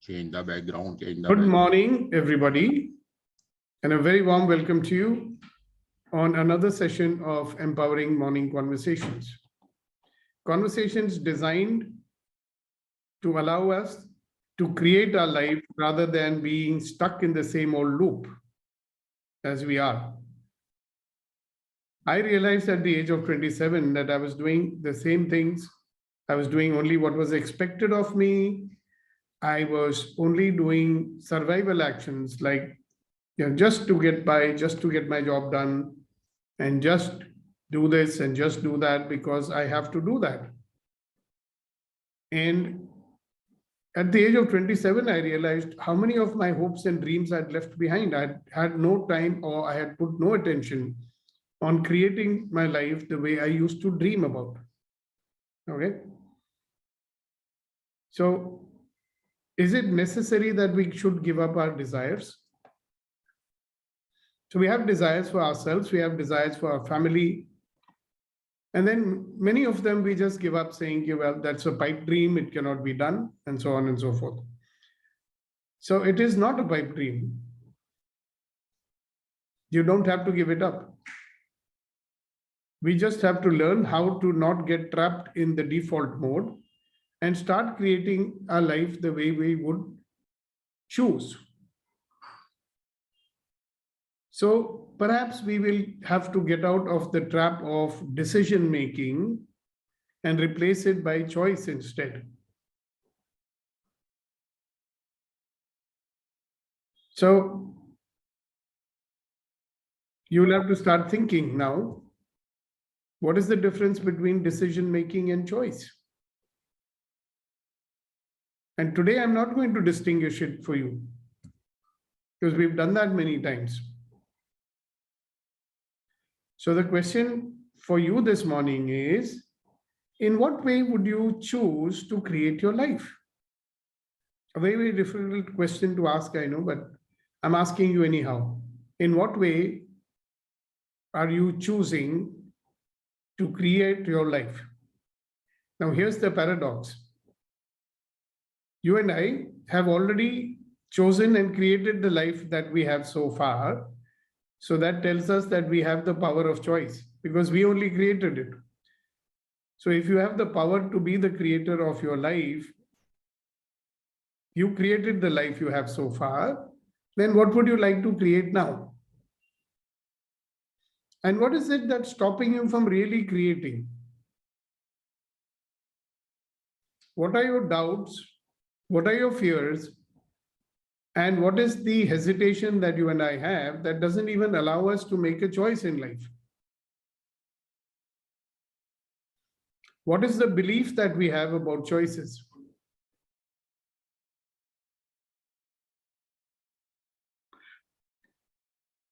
Change the background, change the Good background. morning, everybody, and a very warm welcome to you on another session of Empowering Morning Conversations. Conversations designed to allow us to create our life rather than being stuck in the same old loop as we are. I realized at the age of 27 that I was doing the same things. I was doing only what was expected of me. I was only doing survival actions like just to get by, just to get my job done, and just do this and just do that because I have to do that. And at the age of 27, I realized how many of my hopes and dreams I'd left behind. I had no time, or I had put no attention on creating my life the way I used to dream about. Okay. So, is it necessary that we should give up our desires? So we have desires for ourselves, we have desires for our family. And then many of them we just give up saying, well, that's a pipe dream, it cannot be done, and so on and so forth. So it is not a pipe dream. You don't have to give it up. We just have to learn how to not get trapped in the default mode and start creating our life the way we would choose. So perhaps we will have to get out of the trap of decision making and replace it by choice instead. So you will have to start thinking now, what is the difference between decision making and choice? And today I'm not going to distinguish it for you because we've done that many times. So the question for you this morning is, in what way would you choose to create your life? A very, very difficult question to ask, I know, but I'm asking you anyhow. In what way are you choosing to create your life? Now, here's the paradox. You and I have already chosen and created the life that we have so far. So that tells us that we have the power of choice because we only created it. So if you have the power to be the creator of your life, you created the life you have so far, then what would you like to create now? And what is it that's stopping you from really creating? What are your doubts? What are your fears? And what is the hesitation that you and I have that doesn't even allow us to make a choice in life? What is the belief that we have about choices?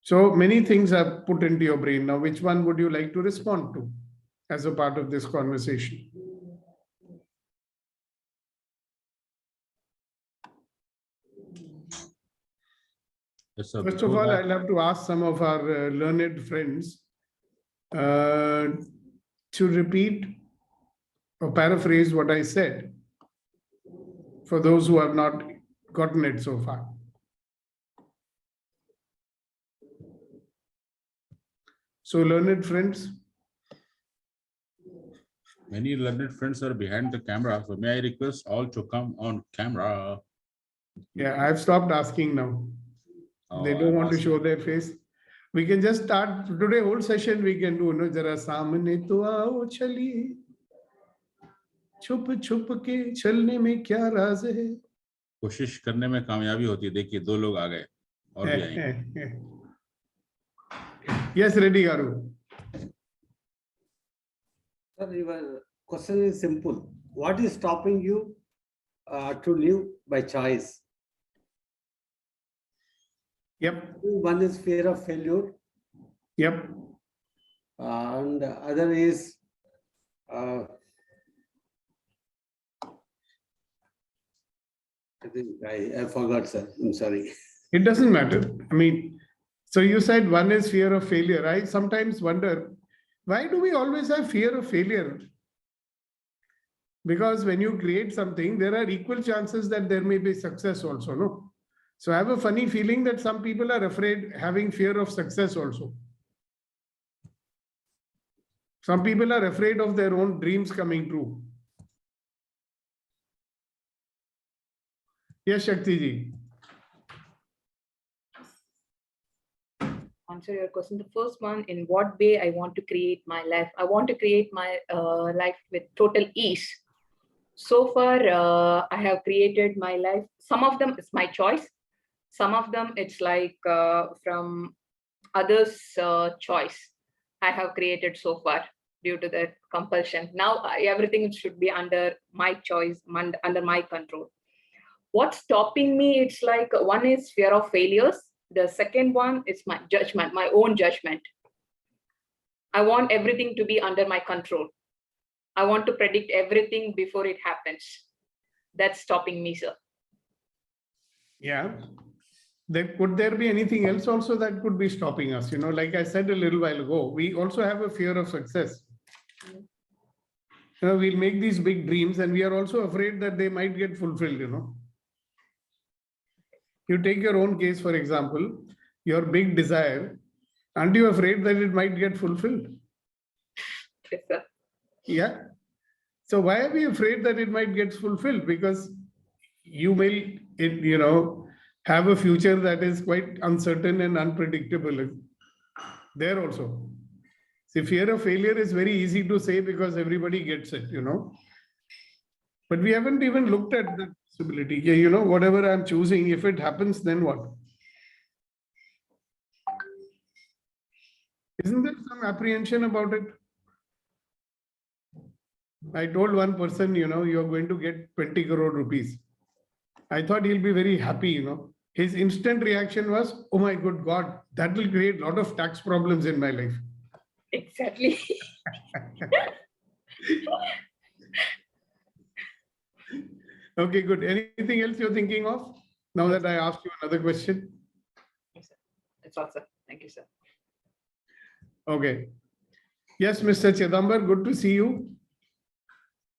So many things are put into your brain. Now, which one would you like to respond to as a part of this conversation? Yes, sir. First of all, I'll have to ask some of our learned friends to repeat or paraphrase what I said for those who have not gotten it so far. So, learned friends. Many learned friends are behind the camera, so may I request all to come on camera? Yeah, I've stopped asking now. They don't want to show their face. We can just start today. Whole session we can do. No, jara सामने तो आओ चलिए, छुप छुप के चलने में क्या राज है? कोशिश करने में कामयाबी होती है. देखिए, दो लोग आ गए और भी आएंगे. Yes, ready, Garu. Sir, your question is simple. What is stopping you to live by choice? Yep. One is fear of failure. Yep. And the other is I think I forgot, sir. I'm sorry. It doesn't matter. I mean, so you said one is fear of failure. I sometimes wonder, why do we always have fear of failure? Because when you create something, there are equal chances that there may be success also, no? So I have a funny feeling that some people are afraid, having fear of success also. Some people are afraid of their own dreams coming true. Yes, Shakti ji. Answer your question. The first one, in what way I want to create my life? I want to create my life with total ease. So far, I have created my life. Some of them is my choice. Some of them it's like from others' choice. I have created so far due to that compulsion. Now everything should be under my choice, under my control. What's stopping me? It's like one is fear of failures. The second one is my judgment, my own judgment. I want everything to be under my control. I want to predict everything before it happens. That's stopping me, sir. Yeah. Could there be anything else also that could be stopping us? You know, like I said a little while ago, we also have a fear of success. You know, we'll make these big dreams and we are also afraid that they might get fulfilled, you know. You take your own case, for example, your big desire, aren't you afraid that it might get fulfilled? Yes, sir. Yeah. So why are we afraid that it might get fulfilled? Because you may, you know, have a future that is quite uncertain and unpredictable there also. See, fear of failure is very easy to say because everybody gets it, you know. But we haven't even looked at the possibility. Yeah, you know, whatever I'm choosing, if it happens, then what? Isn't there some apprehension about it? I told one person, you know, you're going to get 20 crore rupees. I thought he'll be very happy, you know. His instant reaction was, oh my good God, that will create a lot of tax problems in my life. Exactly. Okay, good. Anything else you're thinking of? Now that I asked you another question. Yes, sir. That's all, sir. Thank you, sir. Okay. Yes, Mr. Chidambar, good to see you.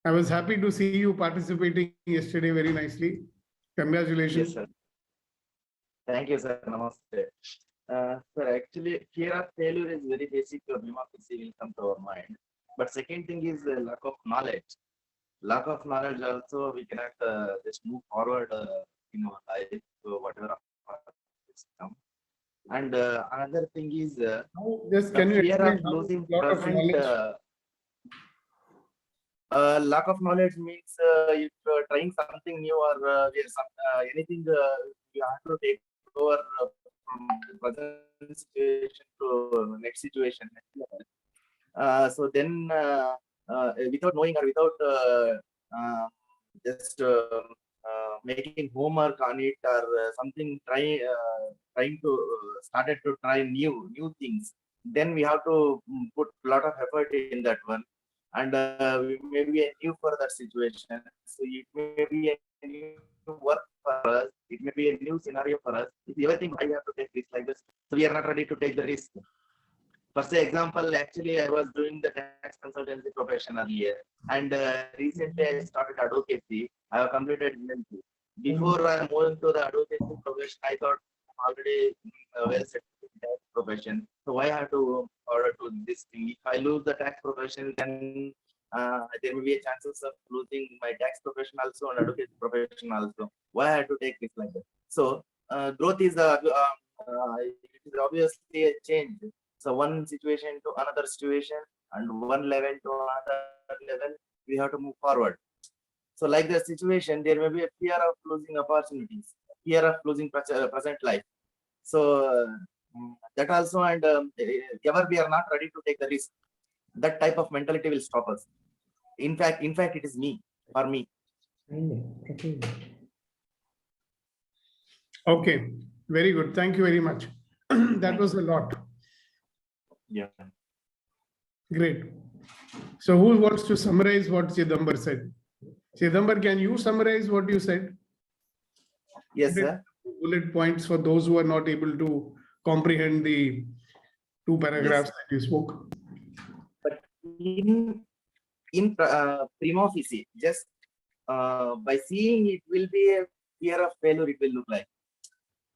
I was happy to see you participating yesterday very nicely. Congratulations. Yes, sir. Thank you, sir. Namaste. Sir, actually, fear of failure is very basic. Democracy will come to our mind. But second thing is lack of knowledge. Lack of knowledge also, we cannot just move forward in our life, so whatever opportunities come. And another thing is Just the can you fear explain of how losing lot of present. knowledge? Lack of knowledge means if trying something new or anything you have to take over from present situation to next situation. So then without knowing or without just making homework on it or something, trying to started to try new things, then we have to put a lot of effort in that one. And we may be a new for that situation. So it may be a new work for us. It may be a new scenario for us. If you ever think I have to take risk like this, so we are not ready to take the risk. For say example, actually I was doing the tax consultancy profession earlier, and recently I started advocacy. I have completed NLP. Before I moved to the advocacy profession, I thought I'm already well set in the tax profession. So why I have to order to this thing? If I lose the tax profession, then there may be a chances of losing my tax profession also and advocacy profession also. Why I have to take this like that? So growth is it is obviously a change. So one situation to another situation and one level to another level, we have to move forward. So like the situation, there may be a fear of losing opportunities, fear of losing present life. So that also, and ever we are not ready to take the risk. That type of mentality will stop us. In fact, it is me, for me. Okay, very good. Thank you very much. That was a lot. Yeah. Great. So who wants to summarize what Chidambar said? Chidambar, can you summarize what you said? Yes, sir. Bullet points for those who are not able to comprehend the two paragraphs that you spoke. But in in prima facie, just by seeing it will be a fear of failure, it will look like.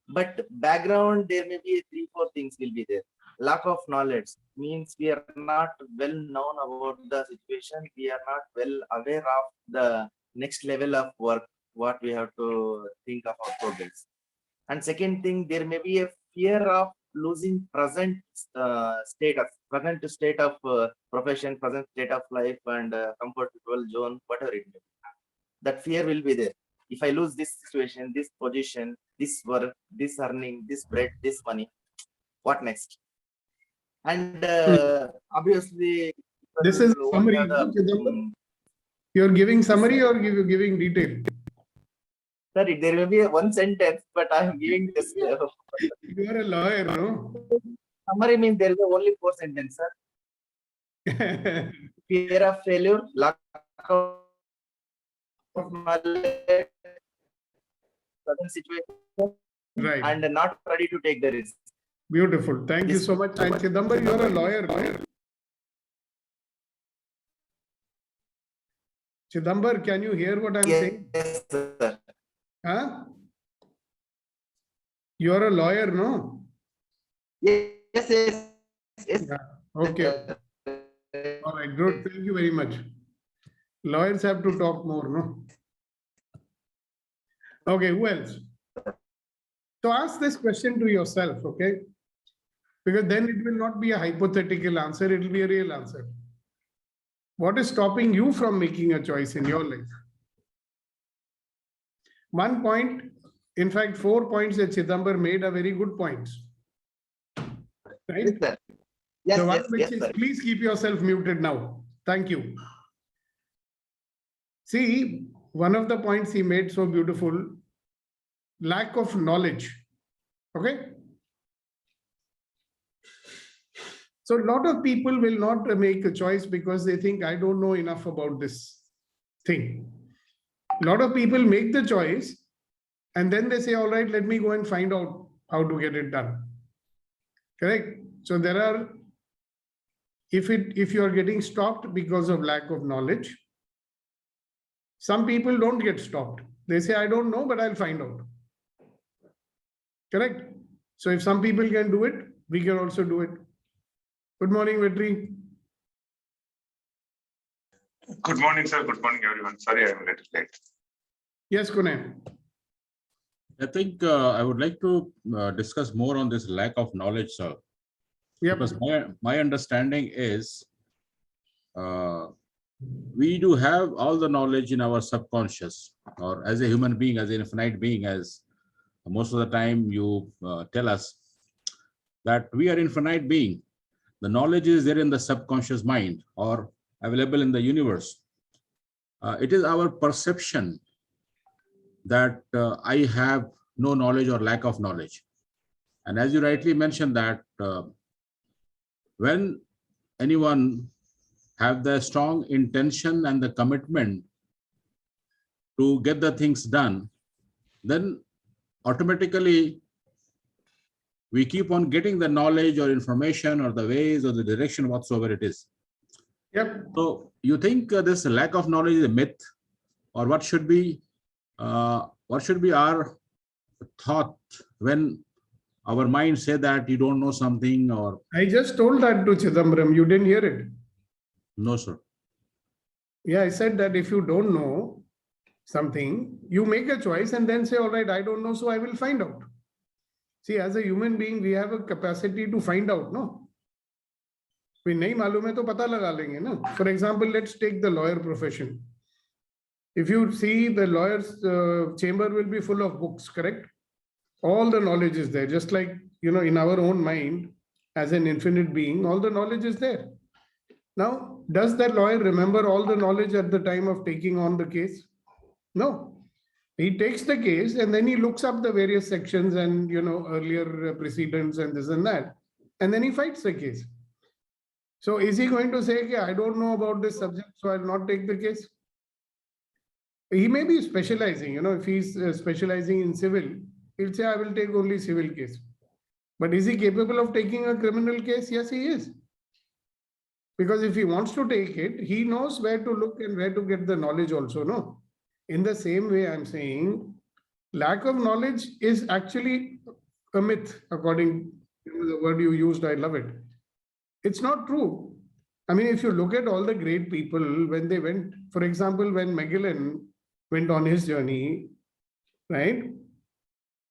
But background, there may be 3-4 things will be there. Lack of knowledge means we are not well known about the situation. We are not well aware of the next level of work, what we have to think of our progress. And second thing, there may be a fear of losing present state of profession, present state of life, and comfortable zone, whatever it may be. That fear will be there. If I lose this situation, this position, this work, this earning, this bread, this money, what next? And obviously, This is people won't summary, have no, the, Chidambaram? You're giving summary or you're giving detail? sorry, there may be a one sentence, but I am giving this. You're a lawyer, no? Summary means there is only 4 sentences, sir. Fear of failure, lack of knowledge, certain situation, Right. and not ready to take the risk. Beautiful. Thank you Yes. so much. And Chidambaram, you're a lawyer, no? Chidambaram, can you hear what I'm saying? Yes, sir. Huh? You're a lawyer, no? Yes, yes, yes. Yeah. Okay. All right. Good. Thank you very much. Lawyers have to talk more, no? Okay. Who else? So ask this question to yourself, okay? Because then it will not be a hypothetical answer. It will be a real answer. What is stopping you from making a choice in your life? One point, in fact, 4 points that Chidambaram made are very good points. Right? Yes, sir. Yes, The one yes, which yes, is, sir. please keep yourself muted now. Thank you. See, one of the points he made so beautiful, lack of knowledge. Okay. So a lot of people will not make a choice because they think, I don't know enough about this thing. A lot of people make the choice and then they say, all right, let me go and find out how to get it done. Correct? So there are, if you are getting stopped because of lack of knowledge, some people don't get stopped. They say, I don't know, but I'll find out. Correct? So if some people can do it, we can also do it. Good morning, Vetri. Good morning, sir. Good morning, everyone. Sorry, I'm a little late. Yes, Kunal. I think I would like to discuss more on this lack of knowledge, sir. Yep. Because my understanding is we do have all the knowledge in our subconscious, or as a human being, as an infinite being, as most of the time you tell us that we are infinite being. The knowledge is there in the subconscious mind or available in the universe. It is our perception that I have no knowledge or lack of knowledge. And as you rightly mentioned that when anyone have the strong intention and the commitment to get the things done, then automatically we keep on getting the knowledge or information or the ways or the direction whatsoever it is. Yep. So you think this lack of knowledge is a myth, or what should be our thought when our mind say that you don't know something? Or I just told that to Chidambaram. You didn't hear it. no, sir. Yeah, I said that if you don't know something, you make a choice and then say, all right, I don't know, so I will find out. See, as a human being, we have a capacity to find out, no? We nahi malum hai to pata laga lenge, no? For example, let's take the lawyer profession. If you see, the lawyer's chamber will be full of books, correct? All the knowledge is there, just like, in our own mind, as an infinite being, all the knowledge is there. Now, does that lawyer remember all the knowledge at the time of taking on the case? No. He takes the case and then he looks up the various sections and, earlier precedents and this and that. And then he fights the case. So is he going to say, okay, I don't know about this subject, so I'll not take the case? He may be specializing, if he's specializing in civil, he'll say, I will take only civil case. But is he capable of taking a criminal case? Yes, he is. Because if he wants to take it, he knows where to look and where to get the knowledge also, no? In the same way, I'm saying lack of knowledge is actually a myth, according to the word you used. I love it. It's not true. I mean, if you look at all the great people, when they went, for example, when Magellan went on his journey, right?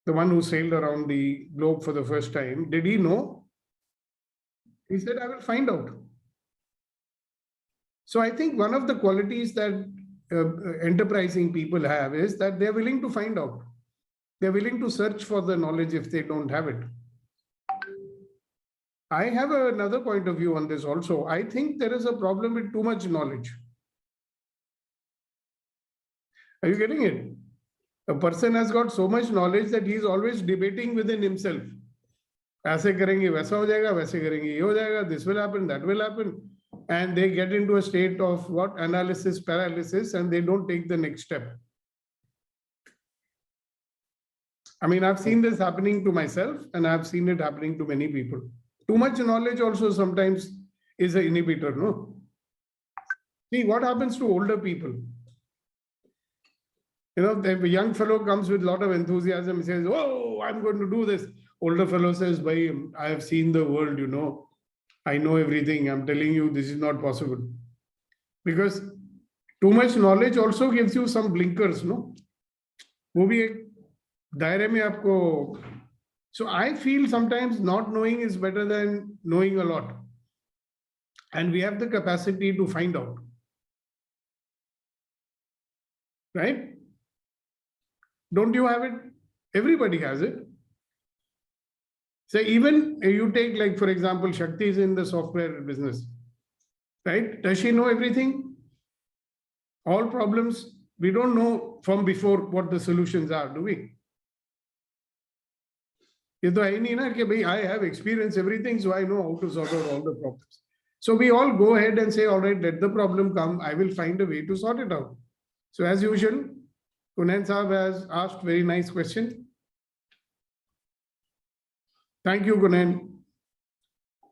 The one who sailed around the globe for the first time, did he know? He said, I will find out. So I think one of the qualities that enterprising people have is that they're willing to find out. They're willing to search for the knowledge if they don't have it. I have another point of view on this also. I think there is a problem with too much knowledge. Are you getting it? A person has got so much knowledge that he is always debating within himself. ऐसे करेंगे वैसा हो जाएगा, वैसे करेंगे ये हो जाएगा, this will happen, that will happen. And they get into a state of what? Analysis paralysis, and they don't take the next step. I mean, I've seen this happening to myself, and I've seen it happening to many people. Too much knowledge also sometimes is an inhibitor, no? See, what happens to older people? You know, the young fellow comes with a lot of enthusiasm, he says, oh, I'm going to do this. Older fellow says, I have seen the world, you know. I know everything. I'm telling you, this is not possible. Because too much knowledge also gives you some blinkers, no? वो भी एक दायरे में आपको. So I feel sometimes not knowing is better than knowing a lot. And we have the capacity to find out. Right? Don't you have it? Everybody has it. So even you take, like, for example, Shakti is in the software business, right? Does she know everything? All problems, we don't know from before what the solutions are, do we? I have experienced everything, so I know how to sort out all the problems. So we all go ahead and say, all right, let the problem come. I will find a way to sort it out. So as usual, Kunan Saab has asked very nice question. Thank you, Gunan,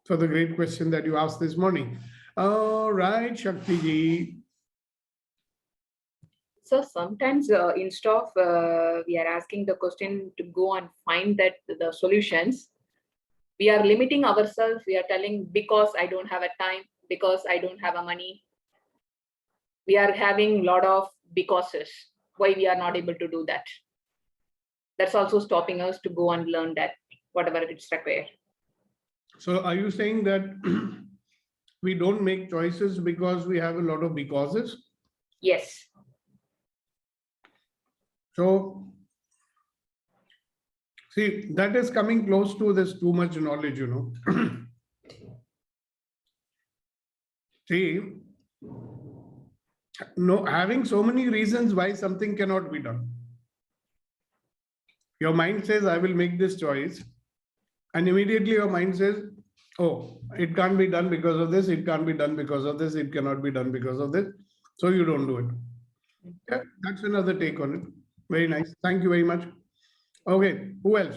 for the great question that you asked this morning. All right, Shakti ji. So sometimes instead of we are asking the question to go and find the solutions, we are limiting ourselves. We are telling because I don't have a time, because I don't have a money. We are having a lot of becauses why we are not able to do that. That's also stopping us to go and learn that, whatever it's required. So are you saying that we don't make choices because we have a lot of becauses? Yes. So, see, that is coming close to this too much knowledge, you know. See, no, having so many reasons why something cannot be done. Your mind says, I will make this choice. And immediately your mind says, oh, it can't be done because of this, it can't be done because of this, it cannot be done because of this. So you don't do it. Yeah, that's another take on it. Very nice. Thank you very much. Okay, who else?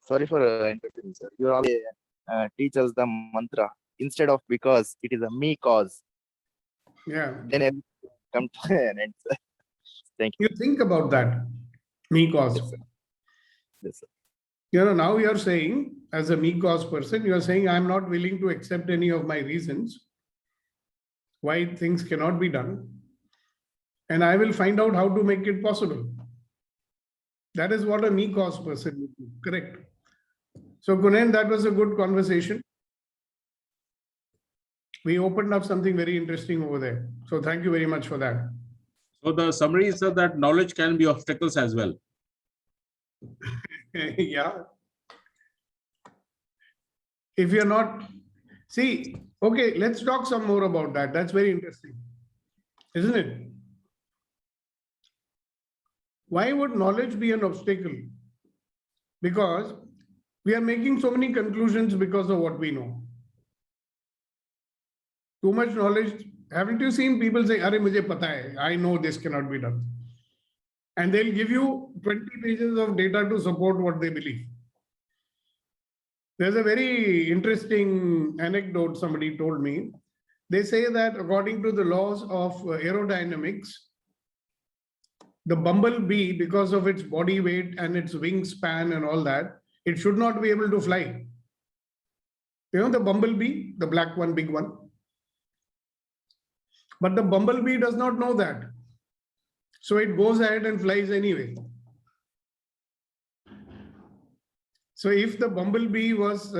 Sorry for interrupting, sir. You always teach us the mantra instead of because it is a me cause. Yeah. Then everything come to an end, sir. Thank you. You think about that. Me cause. Yes, sir. Yes, sir. You know, now you are saying, as a me cause person, you are saying, I'm not willing to accept any of my reasons why things cannot be done. And I will find out how to make it possible. That is what a me cause person would do. Correct. So, Gunan, that was a good conversation. We opened up something very interesting over there. So thank you very much for that. So the summary is that knowledge can be obstacles as well. Yeah. If you're not, see, okay, let's talk some more about that. That's very interesting, isn't it? Why would knowledge be an obstacle? Because we are making so many conclusions because of what we know. Too much knowledge. Haven't you seen people say, "Arey, mujhe pata hai, I know this cannot be done." And they'll give you 20 pages of data to support what they believe. There's a very interesting anecdote somebody told me. They say that according to the laws of aerodynamics, the bumblebee, because of its body weight and its wingspan and all that, it should not be able to fly. You know the bumblebee, the black one, big one. But the bumblebee does not know that. So it goes ahead and flies anyway. So if the bumblebee was,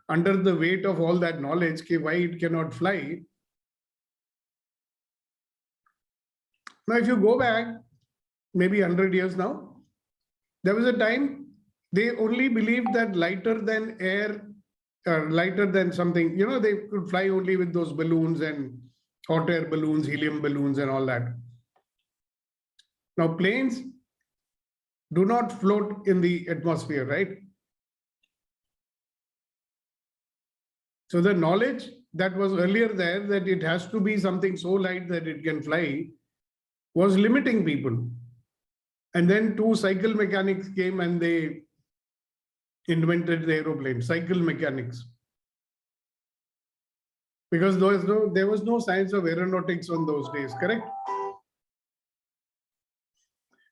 under the weight of all that knowledge, why it cannot fly. Now, if you go back, maybe 100 years now, there was a time they only believed that lighter than air, lighter than something, they could fly only with those balloons and hot air balloons, helium balloons and all that. Now, planes do not float in the atmosphere, right? So the knowledge that was earlier there, that it has to be something so light that it can fly, was limiting people. And then two cycle mechanics came and they invented the aeroplane, cycle mechanics. Because there was no science of aeronautics on those days, correct?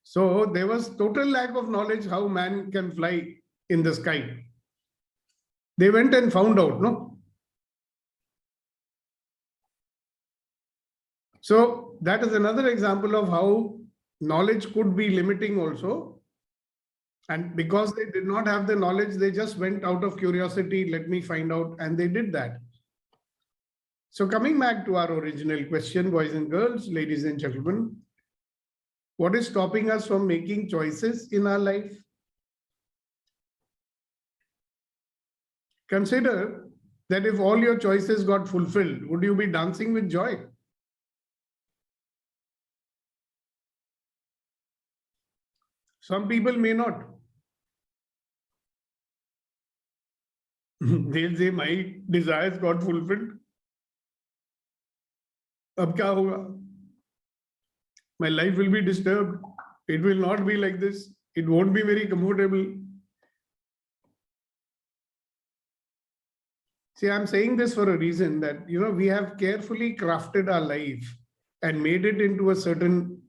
So there was total lack of knowledge how man can fly in the sky. They went and found out, no? So that is another example of how knowledge could be limiting also. And because they did not have the knowledge, they just went out of curiosity, let me find out, and they did that. So coming back to our original question, boys and girls, ladies and gentlemen, what is stopping us from making choices in our life? Consider that if all your choices got fulfilled, would you be dancing with joy? Some people may not. They'll say, my desires got fulfilled. Ab kya hoga? My life will be disturbed. It will not be like this. It won't be very comfortable. See, I'm saying this for a reason that, we have carefully crafted our life and made it into a certain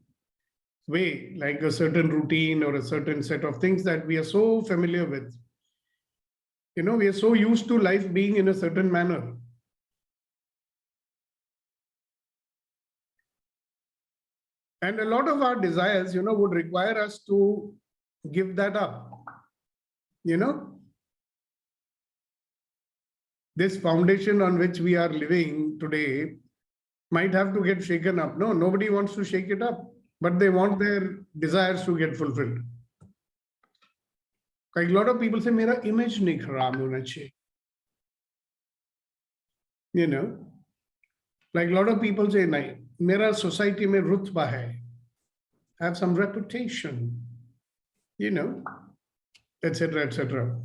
way, like a certain routine or a certain set of things that we are so familiar with. We are so used to life being in a certain manner. And a lot of our desires, would require us to give that up. This foundation on which we are living today might have to get shaken up. No, nobody wants to shake it up, but they want their desires to get fulfilled. Like a lot of people say, "Mera image nahi kharab hona chahiye." Like a lot of people say, "Nahi, mera society mein rutba hai, have some reputation," etc., etc.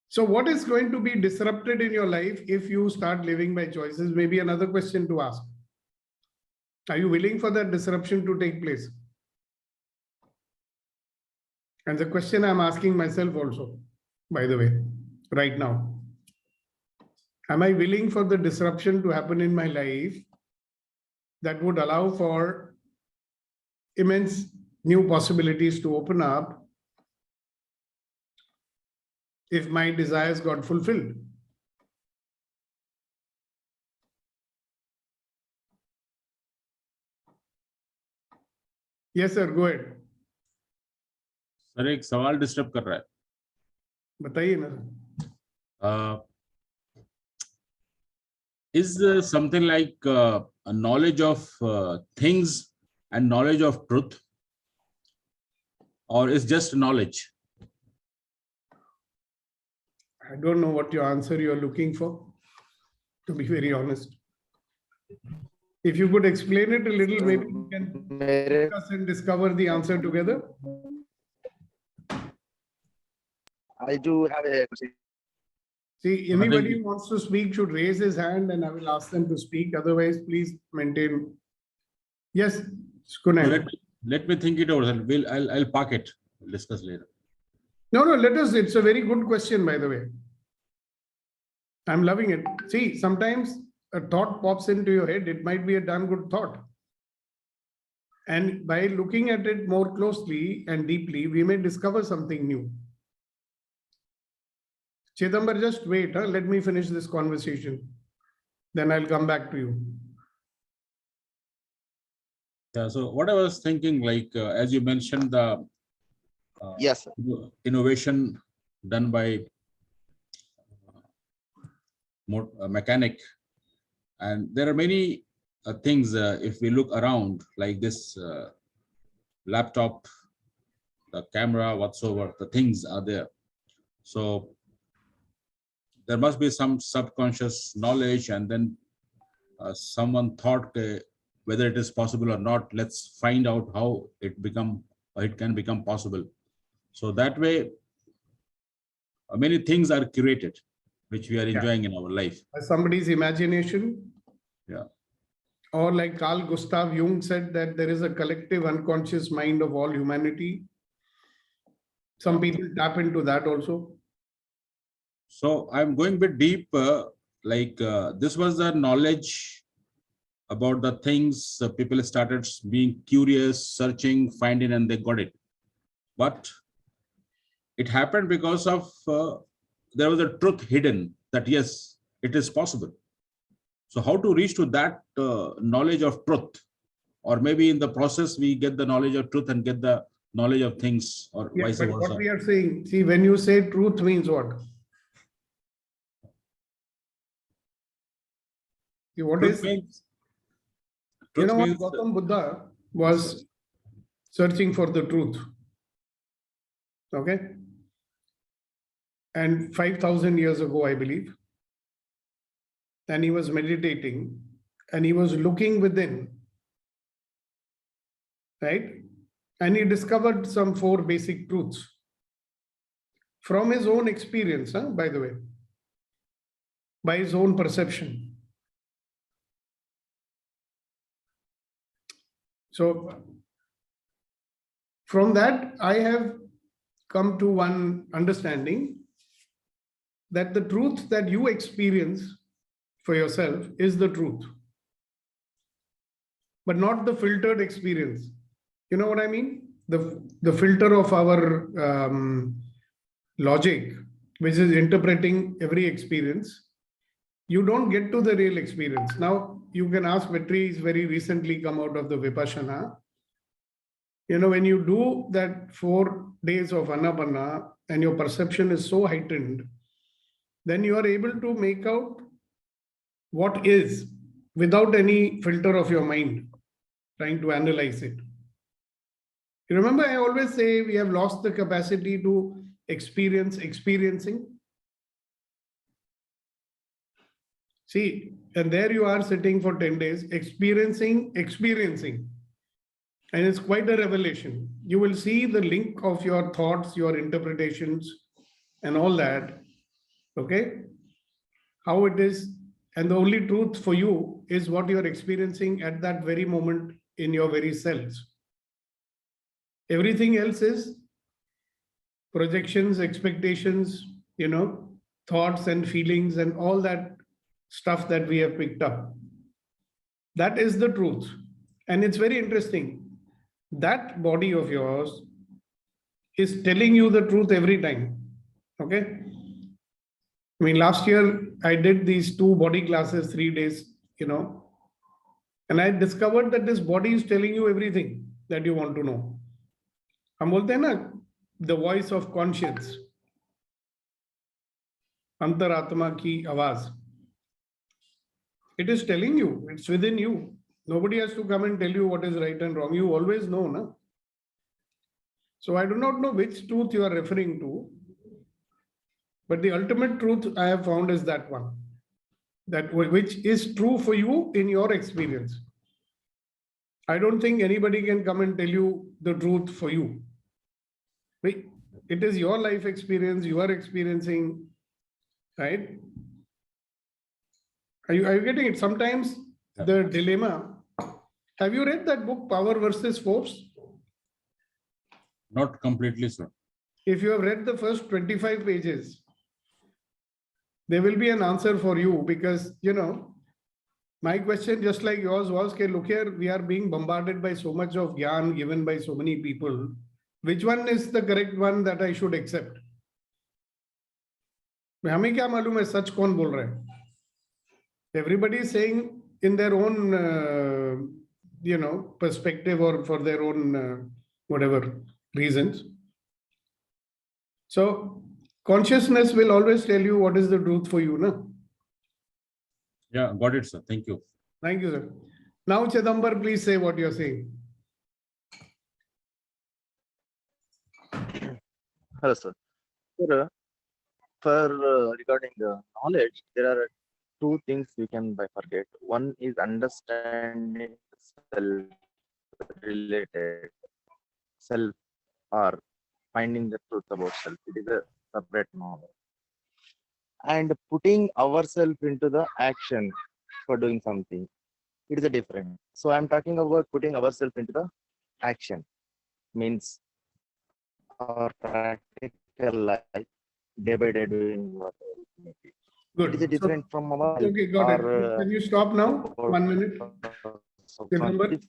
So what is going to be disrupted in your life if you start living by choices? Maybe another question to ask. Are you willing for that disruption to take place? And the question I'm asking myself also, by the way, right now. Am I willing for the disruption to happen in my life that would allow for immense new possibilities to open up if my desires got fulfilled? Yes, sir, go ahead. Sir एक सवाल disturb कर रहा है. बताइए ना. Is something like a knowledge of things and knowledge of truth, or is just knowledge? I don't know what your answer you're looking for, to be very honest. If you could explain it a little, maybe we can discuss and discover the answer together. I do have a question. See, anybody who wants to speak should raise his hand and I will ask them to speak. Otherwise, please maintain. Yes, Kunal. Let me think it over. I'll park it. We'll discuss later. No, let us, it's a very good question, by the way. I'm loving it. See, sometimes a thought pops into your head. It might be a damn good thought. And by looking at it more closely and deeply, we may discover something new. Chidambar, just wait. Let me finish this conversation. Then I'll come back to you. Yeah, so what I was thinking, like, as you mentioned, the Yes, sir. innovation done by mechanic, and there are many things, if we look around, like this laptop, the camera, whatsoever, the things are there. So there must be some subconscious knowledge, and then someone thought, whether it is possible or not, let's find out how it can become possible. So that way, many things are curated, which we are enjoying in our life. Somebody's imagination. Yeah. Or like Carl Gustav Jung said, that there is a collective unconscious mind of all humanity. Some people tap into that also. So I'm going a bit deep, this was the knowledge about the things, people started being curious, searching, finding, and they got it. But it happened because of, there was a truth hidden that yes, it is possible. So how to reach to that knowledge of truth? Or maybe in the process, we get the knowledge of truth and get the knowledge of things, or Yeah, vice but versa. what we are saying, see, when you say truth means what? See, what Truth is, means, you know what, means, Gautam Buddha was searching for the truth. Okay. And 5,000 years ago, I believe, and he was meditating and he was looking within, right? And he discovered some 4 basic truths from his own experience, by the way, by his own perception. So from that, I have come to one understanding that the truth that you experience for yourself is the truth, but not the filtered experience. You know what I mean? The filter of our logic, which is interpreting every experience, you don't get to the real experience. Now, you can ask Vetri, he's very recently come out of the Vipassana. You know, when you do that 4 days of Anapanna and your perception is so heightened, then you are able to make out what is without any filter of your mind trying to analyze it. You remember, I always say we have lost the capacity to experience experiencing. See, and there you are sitting for 10 days, experiencing. And it's quite a revelation. You will see the link of your thoughts, your interpretations, and all that. Okay? How it is. And the only truth for you is what you're experiencing at that very moment in your very cells. Everything else is projections, expectations, thoughts and feelings and all that stuff that we have picked up. That is the truth. And it's very interesting. That body of yours is telling you the truth every time. Okay? I mean, last year I did these 2 body classes, 3 days, and I discovered that this body is telling you everything that you want to know. हम बोलते हैं ना, the voice of conscience, अंतरात्मा की आवाज. It is telling you, it's within you. Nobody has to come and tell you what is right and wrong. You always know, na? So I do not know which truth you are referring to, but the ultimate truth I have found is that one, that which is true for you in your experience. I don't think anybody can come and tell you the truth for you. It is your life experience you are experiencing, right? Are you getting it? Sometimes the dilemma. Have you read that book, Power versus Force? Not completely, sir. if you have read the first 25 pages, there will be an answer for you, because, my question, just like yours, was, okay, look here, we are being bombarded by so much of gyan given by so many people. Which one is the correct one that I should accept? हमें क्या मालूम है सच कौन बोल रहा है? Everybody is saying in their own, perspective, or for their own whatever reasons. So consciousness will always tell you what is the truth for you, no? Yeah, got it, sir. Thank you. Thank you, sir. Now, Chidambar, please say what you're saying. Hello, sir. Sir, for regarding the knowledge, there are two things we can bifurcate. One is understanding self-related, self, or finding the truth about self. It is a separate knowledge. And putting ourselves into the action for doing something, it is a different. So I'm talking about putting ourselves into the action, means our practical life, day by day doing what it is. Good. It is different from our Okay, got it. Can you stop now? 1 minute. Chidambar.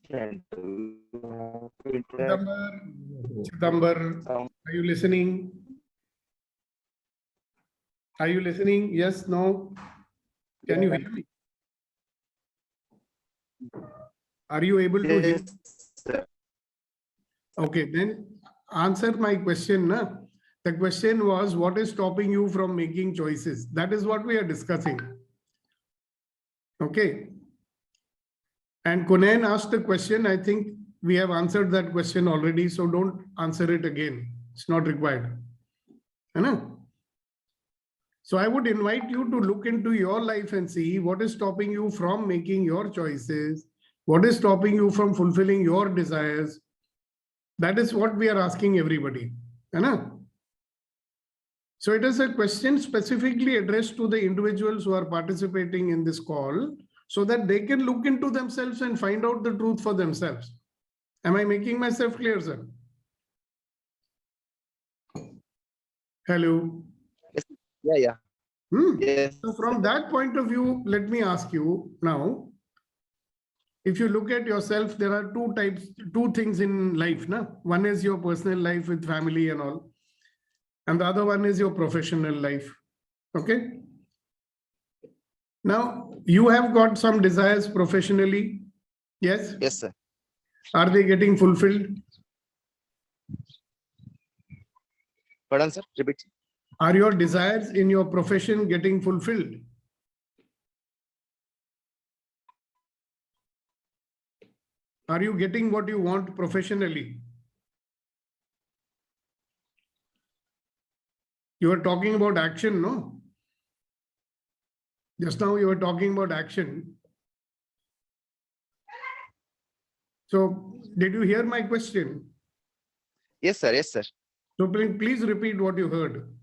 Chidambar, are you listening? Are you listening? Yes, no? Can you hear me? Are you able to hear? Okay, then answer my question. Na? The question was, what is stopping you from making choices? That is what we are discussing. Okay. And Kunain asked the question. I think we have answered that question already, so don't answer it again. It's not required. So I would invite you to look into your life and see what is stopping you from making your choices, what is stopping you from fulfilling your desires. That is what we are asking everybody. So it is a question specifically addressed to the individuals who are participating in this call, so that they can look into themselves and find out the truth for themselves. Am I making myself clear, sir? Hello. Yeah. Yes. So from that point of view, let me ask you now, if you look at yourself, there are two things in life. One is your personal life with family and all, and the other one is your professional life. Okay. Now, you have got some desires professionally. Yes? Yes, sir. Are they getting fulfilled? Pardon, sir? Repeat. Are your desires in your profession getting fulfilled? Are you getting what you want professionally? You are talking about action, no? Just now you were talking about action. So, did you hear my question? Yes, sir. Yes, sir. So, please repeat what you heard.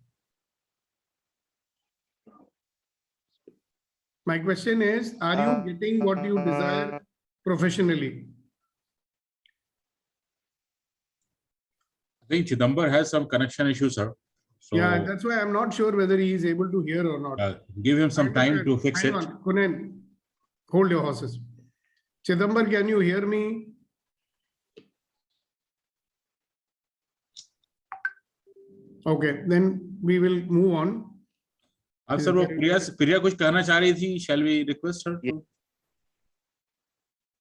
My question is, are you getting what you desire professionally? I think Chidambar has some connection issues, sir. So, yeah, that's why I'm not sure whether he is able to hear or not. Give him some time to fix it. Hang on, Kunain, hold your horses. Chidambar, can you hear me? Okay, then we will move on. अब sir वो प्रिया कुछ कहना चाह रही थी. Shall we request her?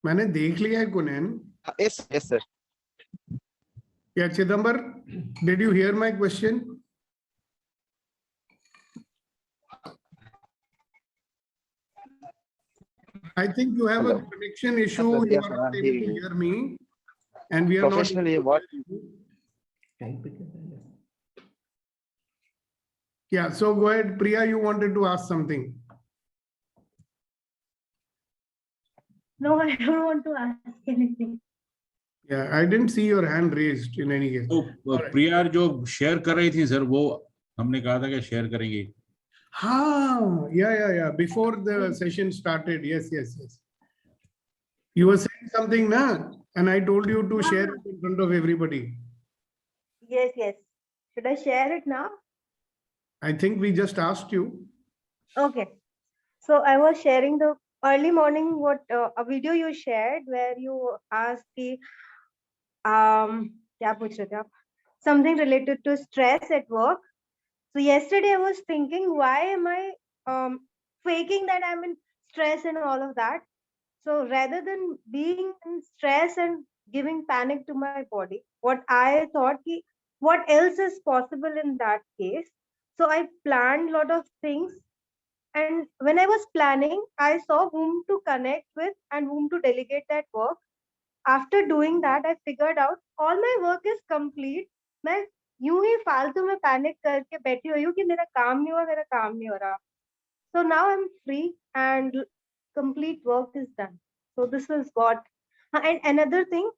मैंने देख लिया है कुनैन. Yes, yes, sir. Yeah, Chidambar, did you hear my question? I think you have a connection issue. You are not able to hear me, and we are professionally not. What? Yeah, so go ahead, Priya. You wanted to ask something. No, I don't want to ask anything. Yeah, I didn't see your hand raised in any case. तो प्रिया जो share कर रही थी sir, वो हमने कहा था कि शेयर करेंगे. हाँ, yeah. Before the session started, yes. You were saying something, na? And I told you to share it in front of everybody. Yes. Should I share it now? I think we just asked you. Okay. So I was sharing the early morning a video you shared where you asked the क्या पूछ रहे थे आप? Something related to stress at work. So yesterday I was thinking, why am I faking that I'm in stress and all of that? So rather than being in stress and giving panic to my body, what I thought, what else is possible in that case? So I planned a lot of things. And when I was planning, I saw whom to connect with and whom to delegate that work. After doing that, I figured out all my work is complete. मैं यूं ही फालतू में panic करके बैठी हुई हूँ कि मेरा काम नहीं हुआ, मेरा काम नहीं हो रहा. So now I'm free and complete work is done. So this is what. And another thing,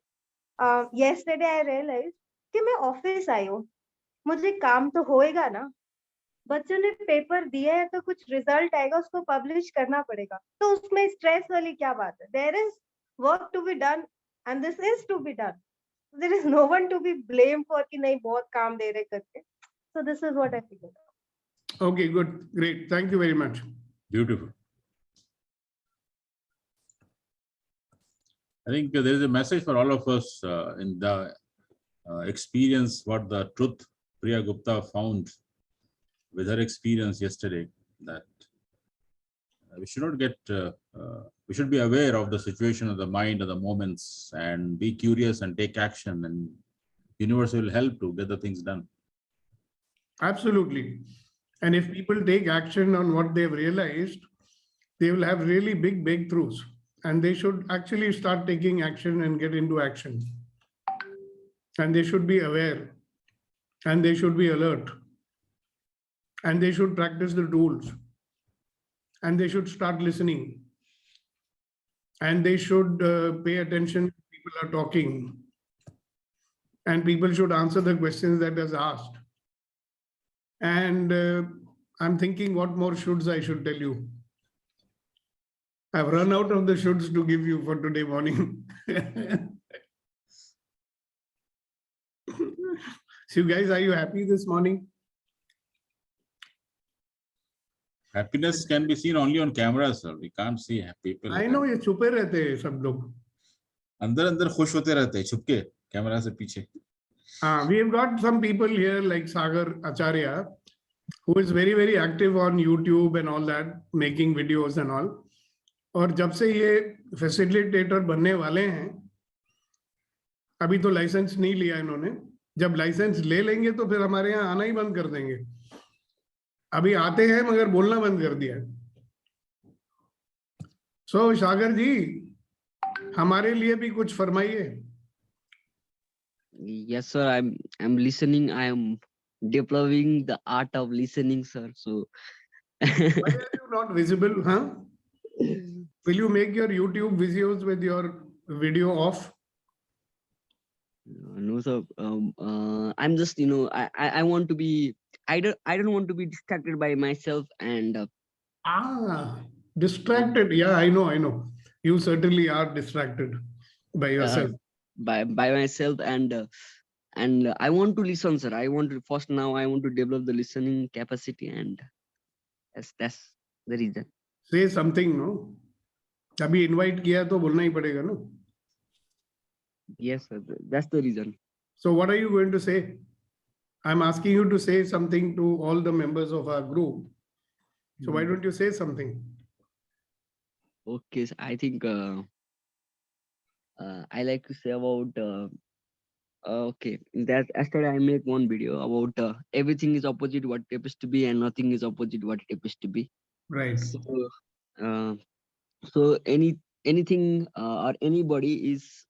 yesterday I realized कि मैं ऑफिस आई हूँ, मुझे काम तो होएगा ना. बच्चों ने पेपर दिया है तो कुछ रिजल्ट आएगा, उसको पब्लिश करना पड़ेगा. तो उसमें स्ट्रेस वाली क्या बात है? There is work to be done and this is to be done. There is no one to be blamed for कि नहीं बहुत काम दे रहे करके. So this is what I figured out. Okay, good, great. Thank you very much. Beautiful. I think there is a message for all of us in the experience what the truth Priya Gupta found with her experience yesterday, that we should not get, we should be aware of the situation of the mind of the moments and be curious and take action, and universe will help to get the things done. Absolutely. And if people take action on what they've realized, they will have really big breakthroughs. And they should actually start taking action and get into action. And they should be aware. And they should be alert. And they should practice the tools. And they should start listening. And they should pay attention when people are talking. And people should answer the questions that is asked. And I'm thinking what more shoulds I should tell you. I've run out of the shoulds to give you for today morning. So you guys, are you happy this morning? Happiness can be seen only on camera, sir. We can't see people. I know, ये छुपे रहते हैं सब लोग. अंदर अंदर खुश होते रहते हैं छुप के कैमरा से पीछे. We have got some people here like Sagar Acharya, who is very, very active on YouTube and all that, making videos and all. और जब से ये फैसिलिटेटर बनने वाले हैं, अभी तो लाइसेंस नहीं लिया इन्होंने. जब लाइसेंस ले लेंगे तो फिर हमारे यहाँ आना ही बंद कर देंगे. अभी आते हैं मगर बोलना बंद कर दिया. सो सागर जी, हमारे लिए भी कुछ फरमाइए. Yes, sir. I'm listening. I am developing the art of listening, sir. So Why are you not visible, huh? Will you make your YouTube videos with your video off? no, sir. I'm just, I want to be. I don't want to be distracted by myself and. Distracted. Yeah, I know. You certainly are distracted by yourself. By myself and I want to listen, sir. I want to develop the listening capacity, and that's the reason. Say something, no? अभी invite किया तो बोलना ही पड़ेगा, no? Yes, sir. That's the reason. So what are you going to say? I'm asking you to say something to all the members of our group. So why don't you say something? Okay, so I think I like to say about okay, that yesterday I make one video about everything is opposite what it appears to be and nothing is opposite what it appears to be. Right. So anything or anybody is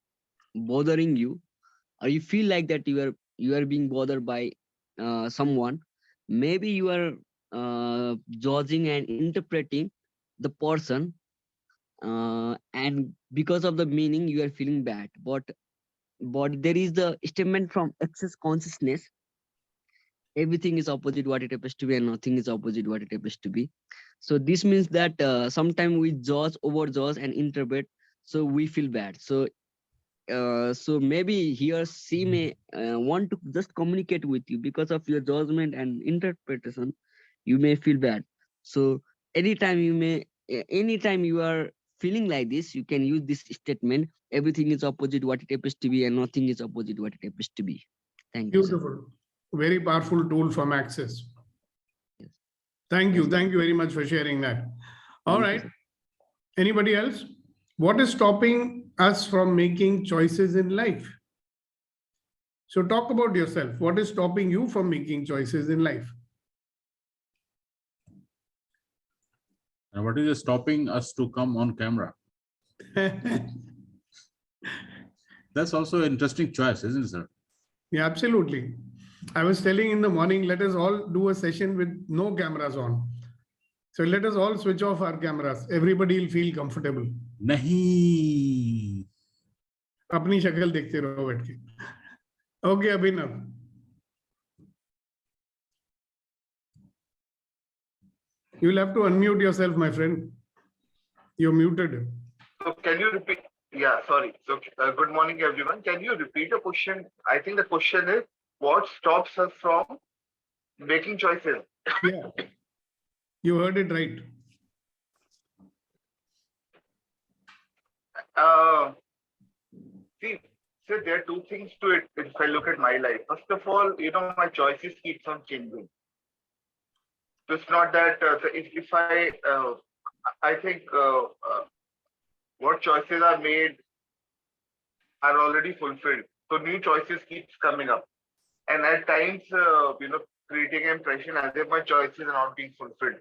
bothering you, or you feel like that you are being bothered by someone, maybe you are judging and interpreting the person, and because of the meaning you are feeling bad, but there is the statement from excess consciousness: everything is opposite what it appears to be and nothing is opposite what it appears to be. So this means that sometimes we judge, overjudge and interpret, so we feel bad. So so maybe he or she may want to just communicate with you. Because of your judgment and interpretation, you may feel bad. So anytime you are feeling like this, you can use this statement: everything is opposite what it happens to be, and nothing is opposite what it happens to be. Thank you, sir. Beautiful. Very powerful tool from Access. Yes. Thank you. Yes. Thank you very much for sharing that. All Thank you, right. sir. Anybody else? What is stopping us from making choices in life? So talk about yourself. What is stopping you from making choices in life? And what is stopping us to come on camera? That's also an interesting choice, isn't it, sir? Yeah, absolutely. I was telling in the morning, let us all do a session with no cameras on. So let us all switch off our cameras. Everybody will feel comfortable. Nahi. अपनी शक्ल देखते रहो बैठ के. Okay, Abhinav. You'll have to unmute yourself, my friend. You're muted. So can you repeat? Yeah, sorry. So good morning, everyone. Can you repeat the question? I think the question is, what stops us from making choices? Yeah, you heard it right. See, so there are two things to it. If I look at my life, first of all, my choices keeps on changing. So it's not that so if I think what choices are made are already fulfilled. So new choices keeps coming up, and at times, creating an impression as if my choices are not being fulfilled,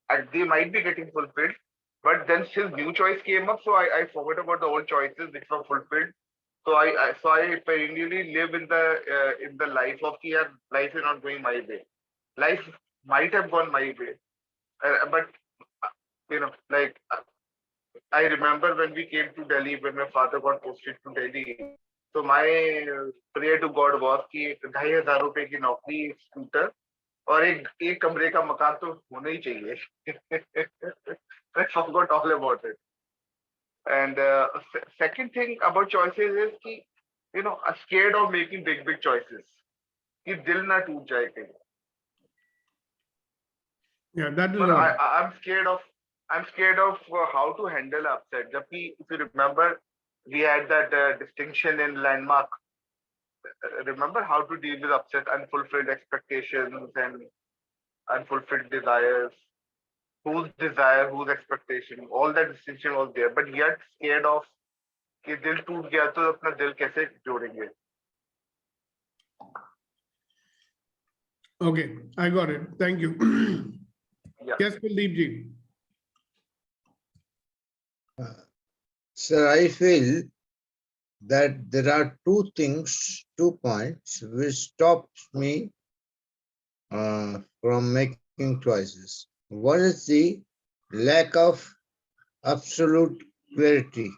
and they might be getting fulfilled, but then still new choice came up, so I forgot about the old choices which were fulfilled. So I perennially live in the life of life is not going my way. Life might have gone my way, but like I remember when we came to Delhi, when my father got posted to Delhi. So my prayer to God was कि 2,500 रुपए की नौकरी, scooter और एक कमरे का मकान तो होना ही चाहिए. I forgot all about it. And second thing about choices is कि I'm scared of making big choices. कि दिल ना टूट जाए कहीं. Yeah, that is But what. I'm scared of how to handle upset. Jabki, if you remember, we had that distinction in landmark. Remember how to deal with upset, unfulfilled expectations and unfulfilled desires. Whose desire, whose expectation, all that distinction was there. But yet scared of कि दिल टूट गया तो अपना दिल कैसे जोड़ेंगे. Okay, I got it. Thank you. Yeah. Yes, Kuldeep ji. Sir, I feel that there are two points which stops me from making choices. One is the lack of absolute clarity.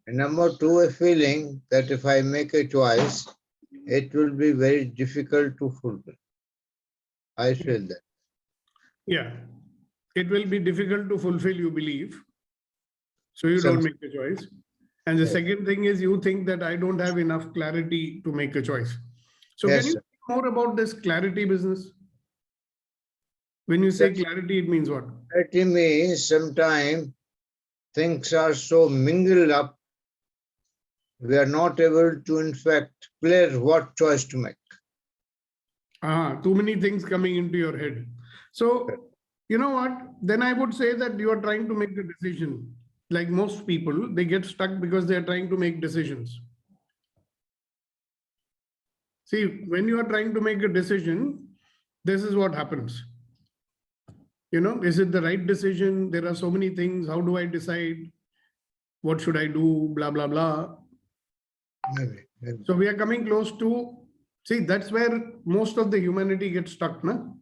And number two, a feeling that if I make a choice, it will be very difficult to fulfill. I feel that. Yeah, it will be difficult to fulfill, you believe. So you don't make a choice. And the second thing is you think that I don't have enough clarity to make a choice. So Yes, can you sir. say more about this clarity business? When you say Yes. clarity, it means what? Clarity means sometimes things are so mingled up, we are not able to, in fact, clear what choice to make. Too many things coming into your head. So, you know what? Then I would say that you are trying to make a decision. Like most people, they get stuck because they are trying to make decisions. See, when you are trying to make a decision, this is what happens. Is it the right decision? There are so many things. How do I decide? What should I do? Blah, blah, blah. Maybe. So we are coming close to, see, that's where most of the humanity gets stuck, no?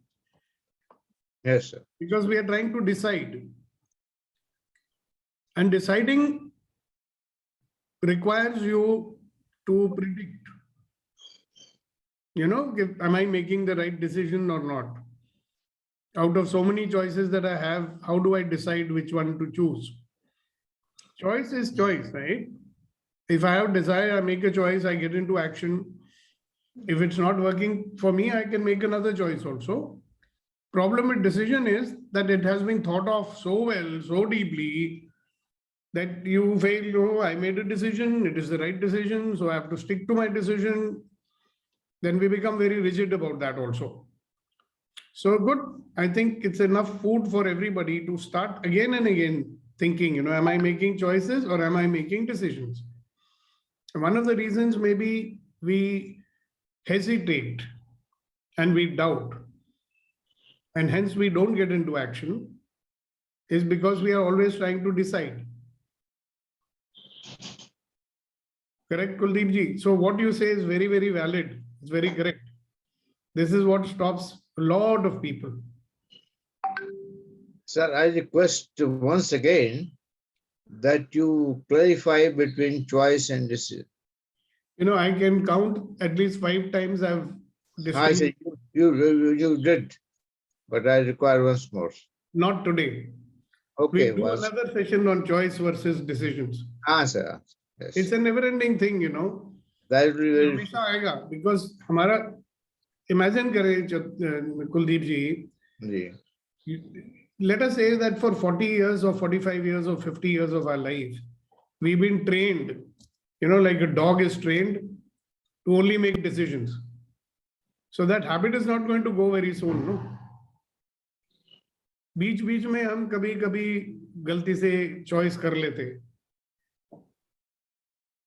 Yes, sir. Because we are trying to decide. And deciding requires you to predict. Am I making the right decision or not? Out of so many choices that I have, how do I decide which one to choose? Choice is choice, right? If I have desire, I make a choice, I get into action. If it's not working for me, I can make another choice also. Problem with decision is that it has been thought of so well, so deeply, that you fail, oh, I made a decision, it is the right decision, so I have to stick to my decision. Then we become very rigid about that also. So good, I think it's enough food for everybody to start again and again thinking, am I making choices or am I making decisions? One of the reasons maybe we hesitate and we doubt, and hence we don't get into action, is because we are always trying to decide. Correct, Kuldeep ji? So what you say is very, very valid. It's very correct. This is what stops a lot of people. Sir, I request once again that you clarify between choice and decision. I can count at least 5 times I've I said you did, but I require once more. Not today. Okay. We'll do another session on choice versus decisions. Sir. Yes. It's a never-ending thing, That will be very. हमेशा आएगा, because हमारा imagine करें Kuldeep ji, let us say that for 40 years or 45 years or 50 years of our life, we've been trained, like a dog is trained to only make decisions. So that habit is not going to go very soon, no? बीच बीच में हम कभी कभी गलती से choice कर लेते.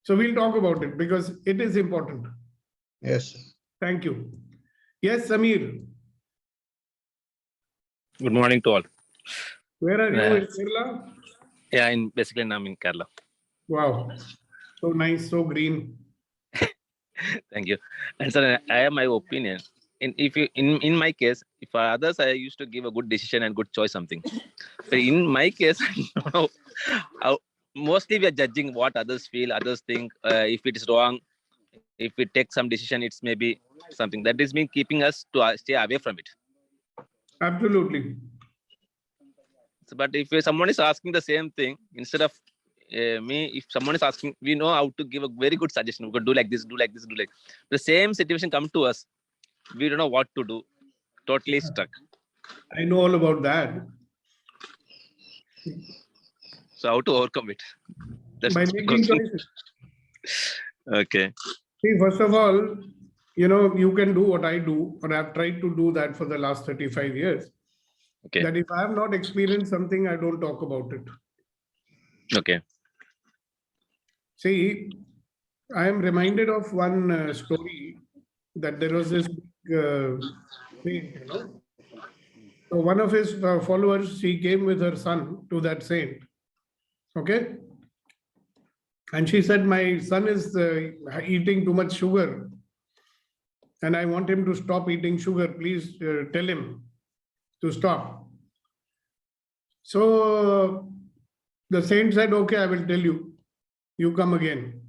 So we'll talk about it because it is important. Yes. Thank you. Yes, Samir. Good morning to all. Where are you? In Kerala? Yeah, basically I'm in Kerala. Wow. So nice, so green. Thank you. And so I have my opinion. In my case, if others, I used to give a good decision and good choice something. But in my case, mostly we are judging what others feel, others think. If it is wrong, if we take some decision, it's maybe something that is been keeping us to stay away from it. Absolutely. So, but if someone is asking the same thing, instead of me, if someone is asking, we know how to give a very good suggestion. We could do like this, do like this, do like. The same situation come to us, we don't know what to do. Totally stuck. I know all about that. So how to overcome it? That's by making choices. Okay. See, first of all, you can do what I do, or I've tried to do that for the last 35 years. Okay. That if I have not experienced something, I don't talk about it. Okay. See, I am reminded of one story that there was this saint, So one of his followers, she came with her son to that saint. Okay. And she said, my son is eating too much sugar and I want him to stop eating sugar. Please tell him to stop. So the saint said, okay, I will tell you. You come again.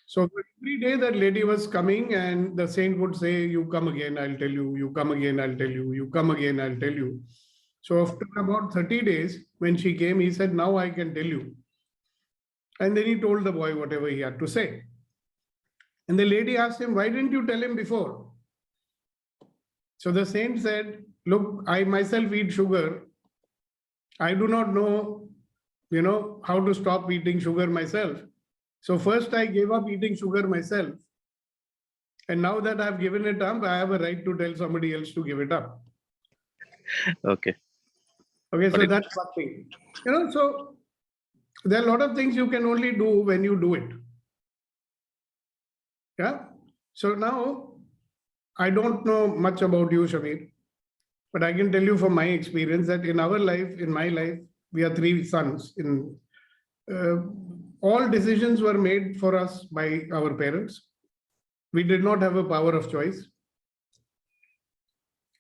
So every day that lady was coming and the saint would say, you come again, I'll tell you. You come again, I'll tell you. You come again, I'll tell you. So after about 30 days, when she came, he said, now I can tell you. And then he told the boy whatever he had to say. And the lady asked him, why didn't you tell him before? So the saint said, look, I myself eat sugar. I do not know, how to stop eating sugar myself. So first I gave up eating sugar myself. And now that I've given it up, I have a right to tell somebody else to give it up. Okay. Okay, so that's one thing. So there are a lot of things you can only do when you do it. Yeah. So now I don't know much about you, Shamir, but I can tell you from my experience that in our life, in my life, we are 3 sons. All decisions were made for us by our parents. We did not have a power of choice.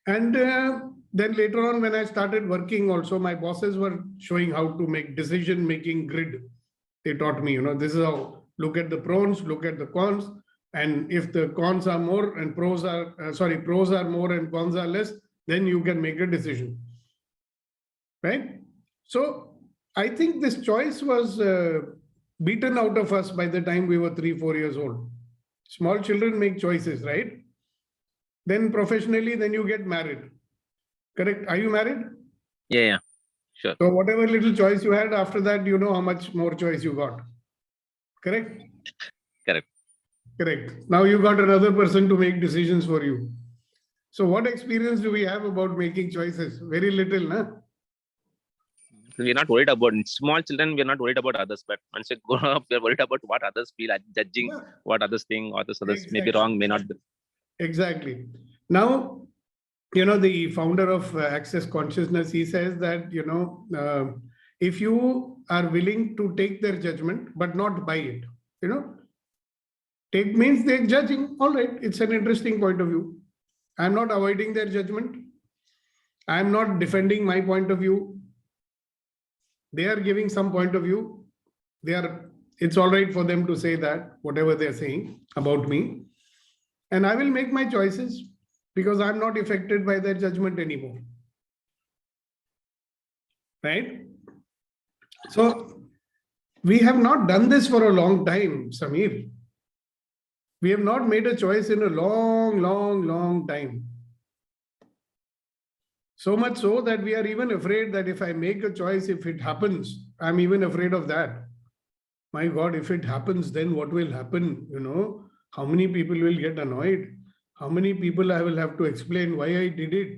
And then later on, when I started working also, my bosses were showing how to make decision-making grid. They taught me, this is how, look at the pros, look at the cons. And if the cons are more and pros are more and cons are less, then you can make a decision. Right? So I think this choice was beaten out of us by the time we were 3-4 years old. Small children make choices, right? Then professionally, then you get married. Correct? Are you married? Yeah, sure. So whatever little choice you had, after that, you know how much more choice you got. Correct? Correct. Correct. Now you got another person to make decisions for you. So what experience do we have about making choices? Very little, nah? We're not worried about small children. We're not worried about others. But once you grow up, we're worried about what others feel, judging what others think, others may be wrong, may not be. Exactly. Now, you know, the founder of Access Consciousness, he says that, you know, if you are willing to take their judgment, but not buy it, you know, take means they're judging. All right, it's an interesting point of view. I'm not avoiding their judgment. I'm not defending my point of view. They are giving some point of view. It's all right for them to say that, whatever they're saying about me. And I will make my choices because I'm not affected by their judgment anymore. Right? So we have not done this for a long time, Samir. We have not made a choice in a long time. So much so that we are even afraid that if I make a choice, if it happens, I'm even afraid of that. My God, if it happens, then what will happen? You know, how many people will get annoyed? How many people I will have to explain why I did it?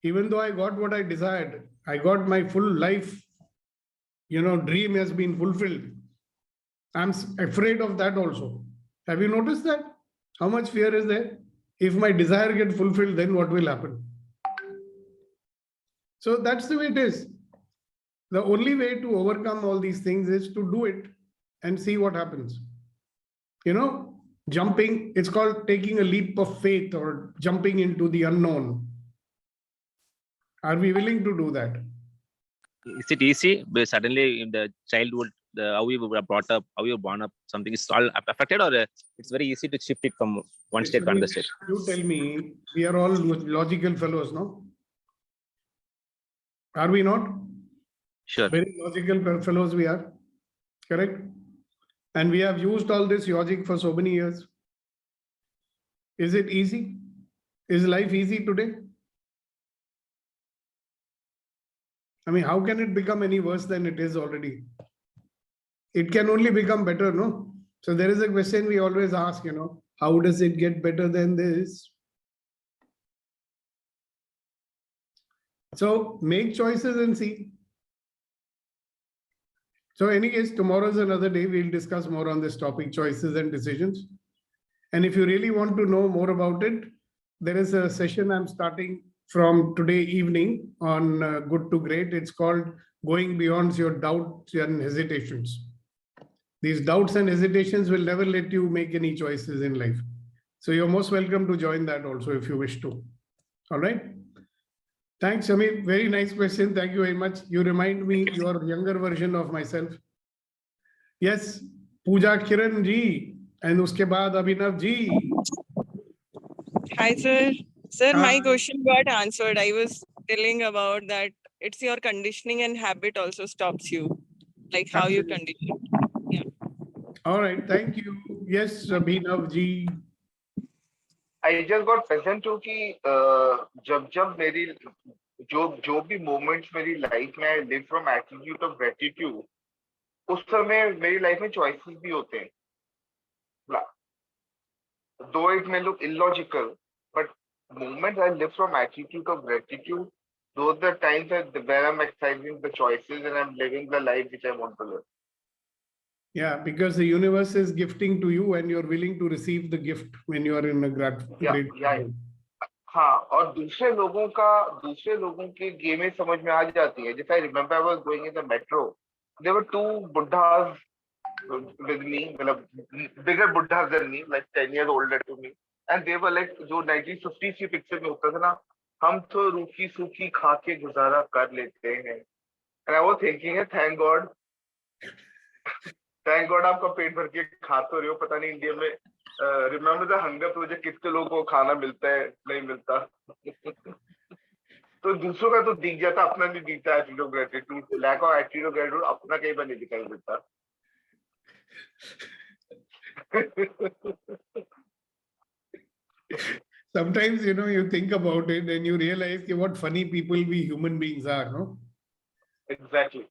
Even though I got what I desired, I got my full life, you know, dream has been fulfilled. I'm afraid of that also. Have you noticed that? How much fear is there? If my desire gets fulfilled, then what will happen? So that's the way it is. The only way to overcome all these things is to do it and see what happens. You know, jumping, it's called taking a leap of faith or jumping into the unknown. Are we willing to do that? Is it easy? But suddenly in the childhood, how we were brought up, how you were born up, something is all affected, or it's very easy to shift it from one state to another state? You tell me, we are all logical fellows, no? Are we not? Sure. Very logical fellows we are. Correct? And we have used all this logic for so many years. Is it easy? Is life easy today? I mean, how can it become any worse than it is already? It can only become better, no? So there is a question we always ask, you know, how does it get better than this? So make choices and see. So any case, tomorrow is another day. We'll discuss more on this topic, choices and decisions. And if you really want to know more about it, there is a session I'm starting from today evening on Good to Great. It's called Going Beyond Your Doubts and Hesitations. These doubts and hesitations will never let you make any choices in life. So you're most welcome to join that also if you wish to. All right. Thanks, Amit. Very nice question. Thank you very much. You remind me your younger version of myself. Yes, Pooja Kiran ji. And uske baad Abhinav ji. Hi, sir. Sir, my Hi. question got answered. I was telling about that it's your conditioning and habit also stops you, like how you condition. Yeah. All right. Thank you. Yes, Abhinav ji. I just got present to कि जब मेरी जो भी moments मेरी life में I live from attitude of gratitude, उस समय मेरी life में choices भी होते हैं. Though it may look illogical, but moments I live from attitude of gratitude, those are the times where I'm exercising the choices and I'm living the life which I want to live. Yeah, because the universe is gifting to you and you're willing to receive the gift when you are in a great yeah. हाँ, और दूसरे लोगों के game समझ में आ जाती है. If I remember, I was going in the metro. There were two buddhas with me, bigger buddhas than me, like 10 years older to me, and they were like जो 1950s की पिक्चर में होता था ना, हम तो रूखी सूखी खा के गुजारा कर लेते हैं. And I was thinking, thank God आपका पेट भर के खा तो रहे हो. पता नहीं इंडिया में रिमेम्बर द हंगर प्रोजेक्ट कितने लोगों को खाना मिलता है, नहीं मिलता. तो दूसरों का तो दिख जाता, अपना नहीं दिखता attitude of gratitude, lack of attitude of gratitude अपना कहीं पर नहीं दिखाई देता. Sometimes, you think about it and you realize what funny people we human beings are, no? Exactly.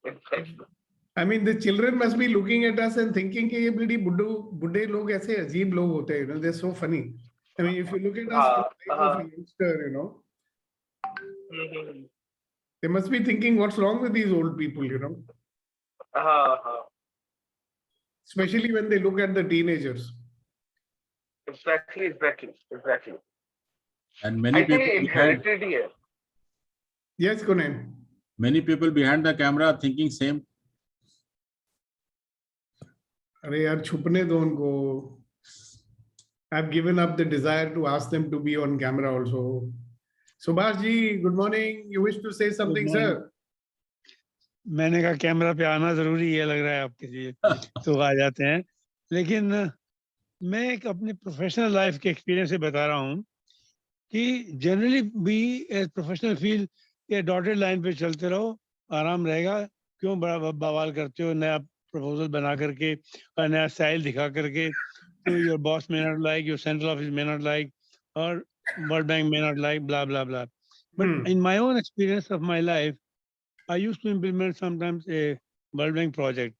I mean, the children must be looking at us and thinking कि ये बड़ी बुड्ढे लोग ऐसे अजीब लोग होते हैं, they're so funny. I mean, if you look at us from the eyes of a youngster, they must be thinking what's wrong with these old people, especially when they look at the teenagers. Exactly. And many I think people behind, inherited here. Yes, Kunen. many people behind the camera are thinking same. अरे यार छुपने दो उनको. I've given up the desire to ask them to be on camera also. Subhash ji, good morning. You wish to say something, sir? मैंने कहा camera पे आना जरूरी है, लग रहा है आपके लिए, तो आ जाते हैं. लेकिन मैं एक अपनी प्रोफेशनल लाइफ के एक्सपीरियंस से बता रहा हूँ कि जनरली भी एज प्रोफेशनल फील ये डॉटेड लाइन पे चलते रहो, आराम रहेगा. क्यों बड़ा बवाल करते हो नया प्रपोजल बना करके और नया स्टाइल दिखा करके? तो your boss may not like, your central office may not like, or World Bank may not like, blah blah blah. But in my own experience of my life, I used to implement sometimes a World Bank project,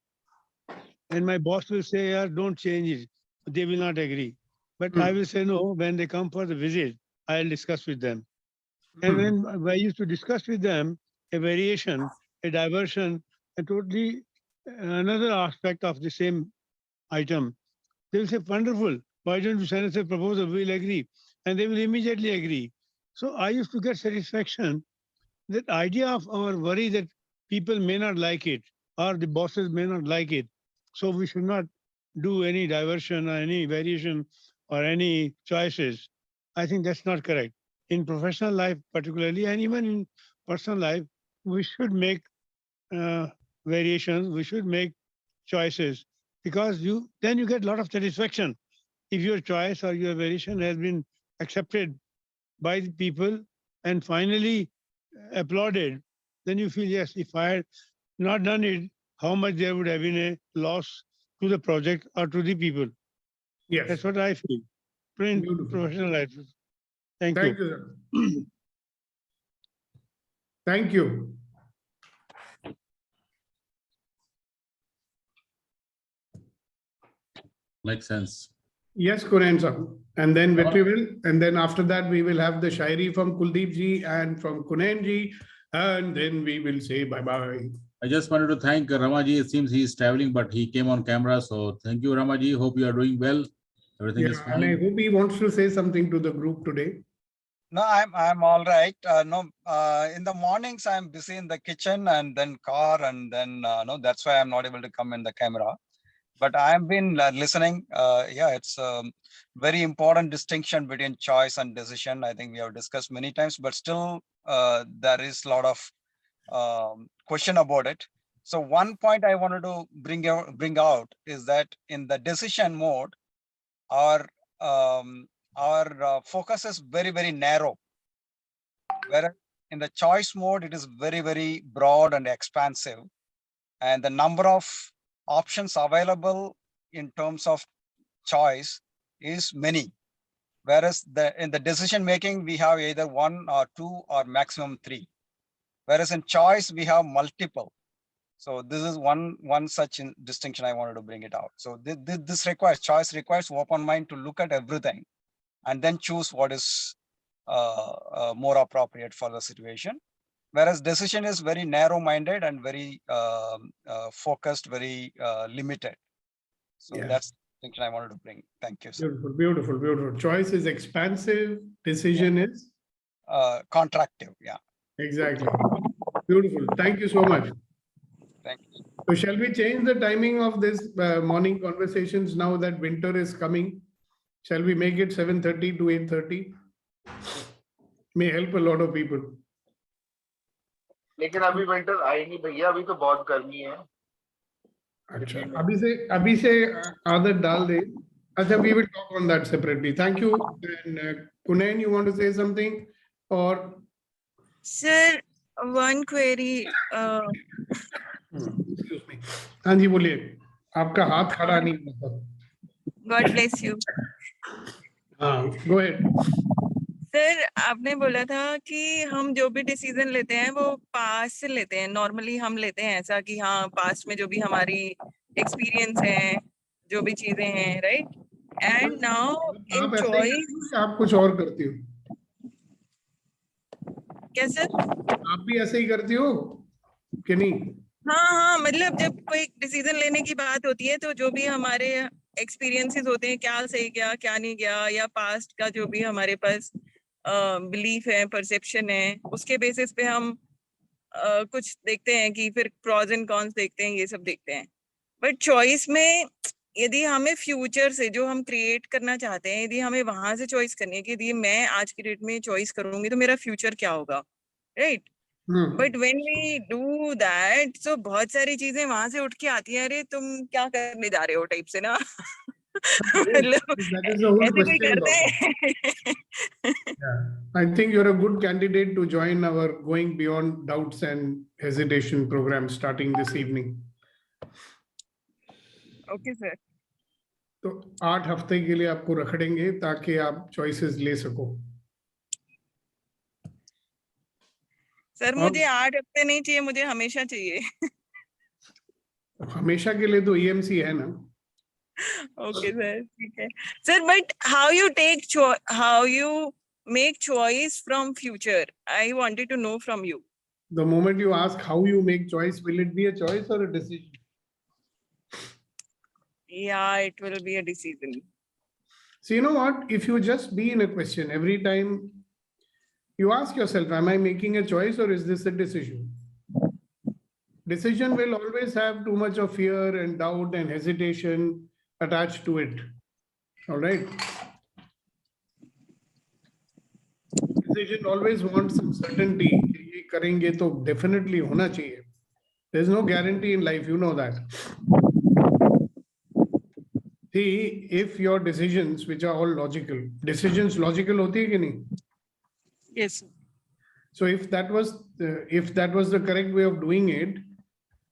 and my boss will say, "Yeah, don't change it." They will not agree, but I will say no. When they come for the visit, I'll discuss with them. And when I used to discuss with them a variation, a diversion, a totally another aspect of the same item, they will say, "Wonderful. Why don't you send us a proposal? We'll agree." And they will immediately agree. So I used to get satisfaction. That idea of our worry that people may not like it or the bosses may not like it, so we should not do any diversion or any variation or any choices. I think that's not correct. In professional life particularly, and even in personal life, we should make variations, we should make choices, because then you get a lot of satisfaction. If your choice or your variation has been accepted by the people and finally applauded, then you feel, yes, if I had not done it, how much there would have been a loss to the project or to the people. Yes. That's what I feel. In professional life. Thank you. Thank you, sir. Thank you. Makes sense. Yes, Kuren sir. And then and then after that we will have the Shairi from Kuldeep ji and from Kunen ji, and then we will say bye-bye. I just wanted to thank Ramaji. It seems he is traveling, but he came on camera. So thank you, Ramaji. Hope you are doing well. Everything is fine. And I hope he wants to say something to the group today. No, I'm all right. In the mornings I'm busy in the kitchen and then car, and then no, that's why I'm not able to come in the camera. But I've been listening. Yeah, it's a very important distinction between choice and decision. I think we have discussed many times, but still there is a lot of question about it. So one point I wanted to bring out is that in the decision mode, our focus is very, very narrow. Whereas in the choice mode, it is very, very broad and expansive. And the number of options available in terms of choice is many. Whereas in the decision making, we have either 1 or 2 or maximum 3. Whereas in choice, we have multiple. So this is one such distinction I wanted to bring it out. So this requires, choice requires open mind to look at everything and then choose what is more appropriate for the situation. Whereas decision is very narrow-minded and very focused, very limited. So that's the distinction I wanted to bring. Thank you, sir. Beautiful, beautiful, beautiful. Choice is expansive. Decision is? Contractive, yeah. Exactly. Beautiful. Thank you so much. Thank you. So shall we change the timing of this morning conversations now that winter is coming? Shall we make it 7:30 to 8:30? May help a lot of people. लेकिन अभी winter आई नहीं भैया, अभी तो बहुत गर्मी है. अच्छा, अभी से आदत डाल दे. अच्छा, we will talk on that separately. Thank you. And Kunen, you want to say something? Or Sir, one query. Excuse me. हाँ जी बोलिए, आपका हाथ खड़ा नहीं हुआ। God bless you. हाँ, go ahead. सर, आपने बोला था कि हम जो भी डिसीजन लेते हैं वो पास्ट से लेते हैं। नॉर्मली हम लेते हैं ऐसा कि हाँ, पास्ट में जो भी हमारी एक्सपीरियंस है, जो भी चीजें हैं, राइट? एंड नाउ इन आप ऐसे ही चॉइस, करती हो कि आप कुछ और करती हो? क्या सर? आप भी ऐसे ही करती हो कि नहीं? हाँ, मतलब जब कोई डिसीजन लेने की बात होती है तो जो भी हमारे एक्सपीरियंसेस होते हैं, क्या सही गया, क्या नहीं गया, या पास्ट का जो भी हमारे पास बिलीफ है, परसेप्शन है, उसके बेसिस पे हम कुछ देखते हैं कि फिर प्रॉज एंड कॉन्स देखते हैं, ये सब देखते हैं। बट चॉइस में यदि हमें फ्यूचर से जो हम क्रिएट करना चाहते हैं, यदि हमें वहां से चॉइस करनी है कि यदि मैं आज की डेट में चॉइस करूंगी तो मेरा फ्यूचर क्या होगा, right? But when we do that, so बहुत सारी चीजें वहां से उठ के आती है, अरे तुम क्या करने जा रहे हो टाइप से ना। मतलब That is the whole ऐसे कोई question करते about it. हैं। Yeah. I think you're a good candidate to join our Going Beyond Doubts and Hesitation program starting this evening. Okay sir. तो 8 हफ्ते के लिए आपको रखड़ेंगे ताकि आप चॉइसेस ले सको। सर मुझे 8 हफ्ते नहीं चाहिए, मुझे हमेशा चाहिए। हमेशा के लिए तो EMC है ना। ओके सर, ठीक है sir. But how you make choice from future, I wanted to know from you. The moment you ask how you make choice, will it be a choice or a decision? Yeah, it will be a decision. So you know what, if you just be in a question every time you ask yourself, am I making a choice or is this a decision? Decision will always have too much of fear and doubt and hesitation attached to it. All right. Decision always wants some certainty. ये करेंगे तो definitely होना चाहिए. There's no guarantee in life, you know that. See, if your decisions, which are all logical, decisions logical होती है कि नहीं? Yes. So if that was the correct way of doing it,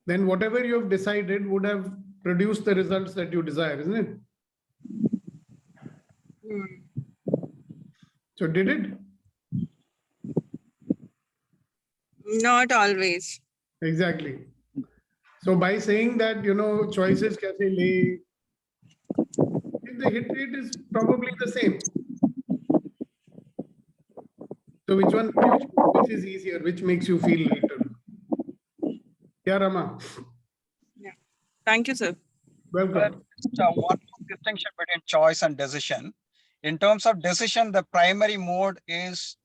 then whatever you have decided would have produced the results that you desire, isn't it? So did it? Not always. Exactly. So by saying that, choices kaise le, if the hit rate is probably the same. So which is easier? Which makes you feel lighter? Yeah, Rama. Yeah. Thank you, sir. Welcome. One distinction between choice and decision. In terms of decision, the primary mode is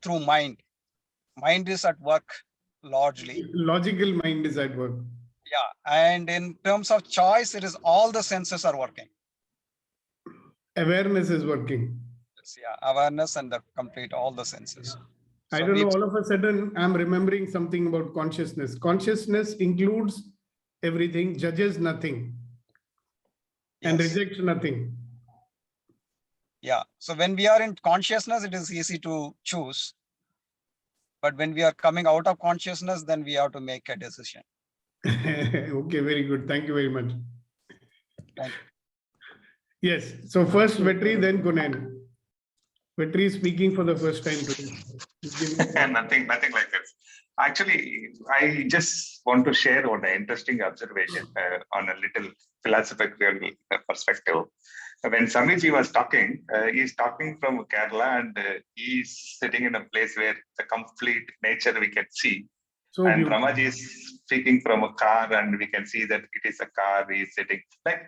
through mind. Mind is at work largely. Logical mind is at work. Yeah, and in terms of choice, it is all the senses are working. Awareness is working. Yeah, awareness and the complete all the senses. I So don't know, all of a sudden I'm remembering something about consciousness. Consciousness includes everything, judges nothing, and Yes. rejects nothing. Yeah, so when we are in consciousness, it is easy to choose. But when we are coming out of consciousness, then we have to make a decision. Okay, very good. Thank you very much. Thank you. Yes, so first Vetri, then Gunen. Vetri is speaking for the first time today. Nothing like this. Actually, I just want to share one interesting observation on a little philosophical perspective. When Samiji was talking, he's talking from Kerala and he's sitting in a place where the complete nature we can see. So and beautiful. Ramaji is speaking from a car and we can see that it is a car he's sitting. Like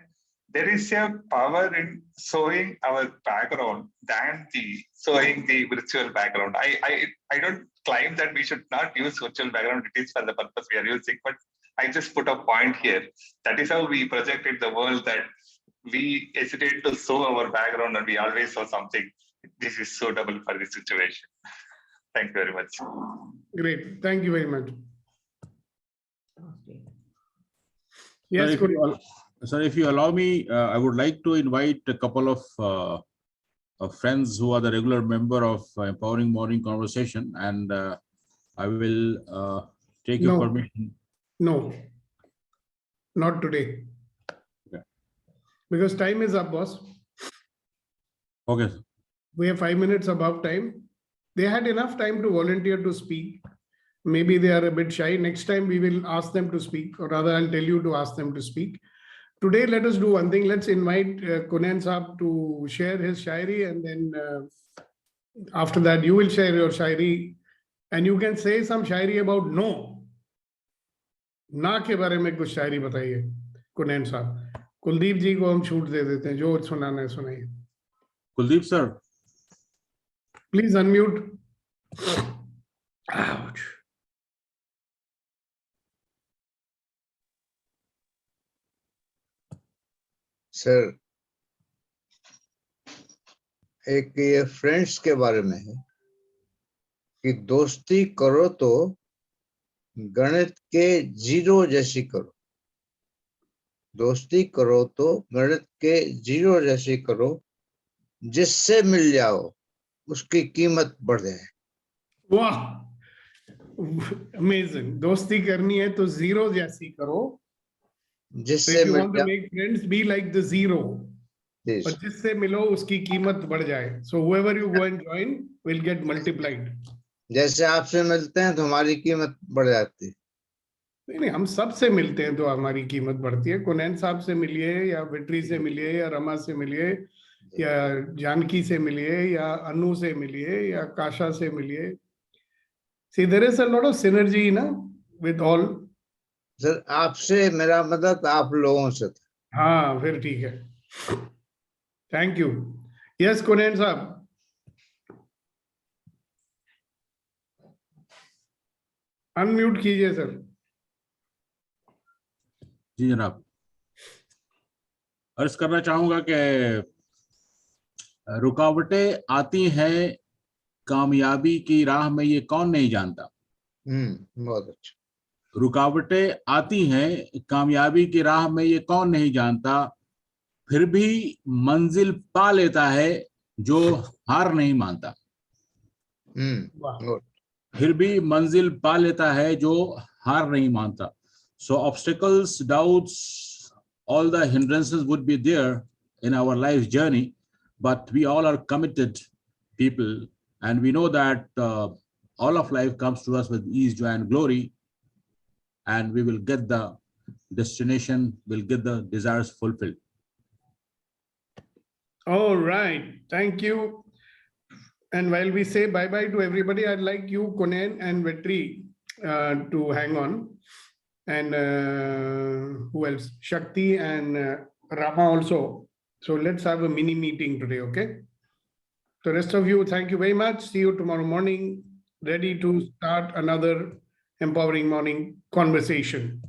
there is a power in showing our background than showing the virtual background. I don't claim that we should not use virtual background. It is for the purpose we are using, but I just put a point here. That is how we projected the world, that we hesitate to show our background and we always show something. This is suitable for this situation. Thank you very much. Great. Thank you very much. Yes, Sir, if you allow me, I would like to invite a couple of friends who are the regular member of Empowering Morning Conversation, and I will take your No. permission. No, not today. Okay. Because time is up, boss. Okay, sir. We have 5 minutes above time. They had enough time to volunteer to speak. Maybe they are a bit shy. Next time we will ask them to speak, or rather I'll tell you to ask them to speak. Today, let us do one thing. Let's invite Kunen Saab to share his shairi, and then after that you will share your shairi, and you can say some shairi about no. ना के बारे में कुछ शायरी बताइए कुनैन साहब। कुलदीप जी को हम छूट दे देते हैं, जो सुनाना है सुनाइए। Kuldeep sir. Please unmute. Ouch. Sir, एक ये फ्रेंड्स के बारे में है कि दोस्ती करो तो गणित के जीरो जैसी करो। दोस्ती करो तो गणित के जीरो जैसी करो, जिससे मिल जाओ उसकी कीमत बढ़ जाए। वाह, अमेजिंग। दोस्ती करनी है तो जीरो जैसी करो, जिससे if you mill want to जाओ। make friends, be like the zero. और जिससे मिलो उसकी कीमत बढ़ जाए। So whoever you go and join will get multiplied. जैसे आपसे मिलते हैं तो हमारी कीमत बढ़ जाती है। नहीं, हम सबसे मिलते हैं तो हमारी कीमत बढ़ती है। कुनैन साहब से मिलिए, या विट्री से मिलिए, या रमा से मिलिए, या जानकी से मिलिए, या अनु से मिलिए, या काशा से मिलिए। See, there is a lot of synergy, ना, with all. सर, आपसे मेरा मदद आप लोगों से था। हाँ, फिर ठीक है। Thank you. यस कुनैन साहब। अनम्यूट कीजिए सर। जी जनाब। अर्ज करना चाहूंगा कि रुकावटें आती हैं कामयाबी की राह में, ये कौन नहीं जानता। बहुत अच्छा। रुकावटें आती हैं कामयाबी की राह में, ये कौन नहीं जानता, फिर भी मंजिल पा लेता है जो हार नहीं मानता। फिर भी मंजिल पा लेता है जो हार नहीं मानता। So obstacles, doubts, all the hindrances would be there in our life journey, but we all are committed people, and we know that all of life comes to us with ease, joy, and glory, and we will get the destination, will get the desires fulfilled. All right, thank you. And while we say bye-bye to everybody, I'd like you, Kunen and Vetri, to hang on. And who else? Shakti and Rama also. So let's have a mini meeting today, okay? The rest of you, thank you very much. See you tomorrow morning, ready to start another empowering morning conversation.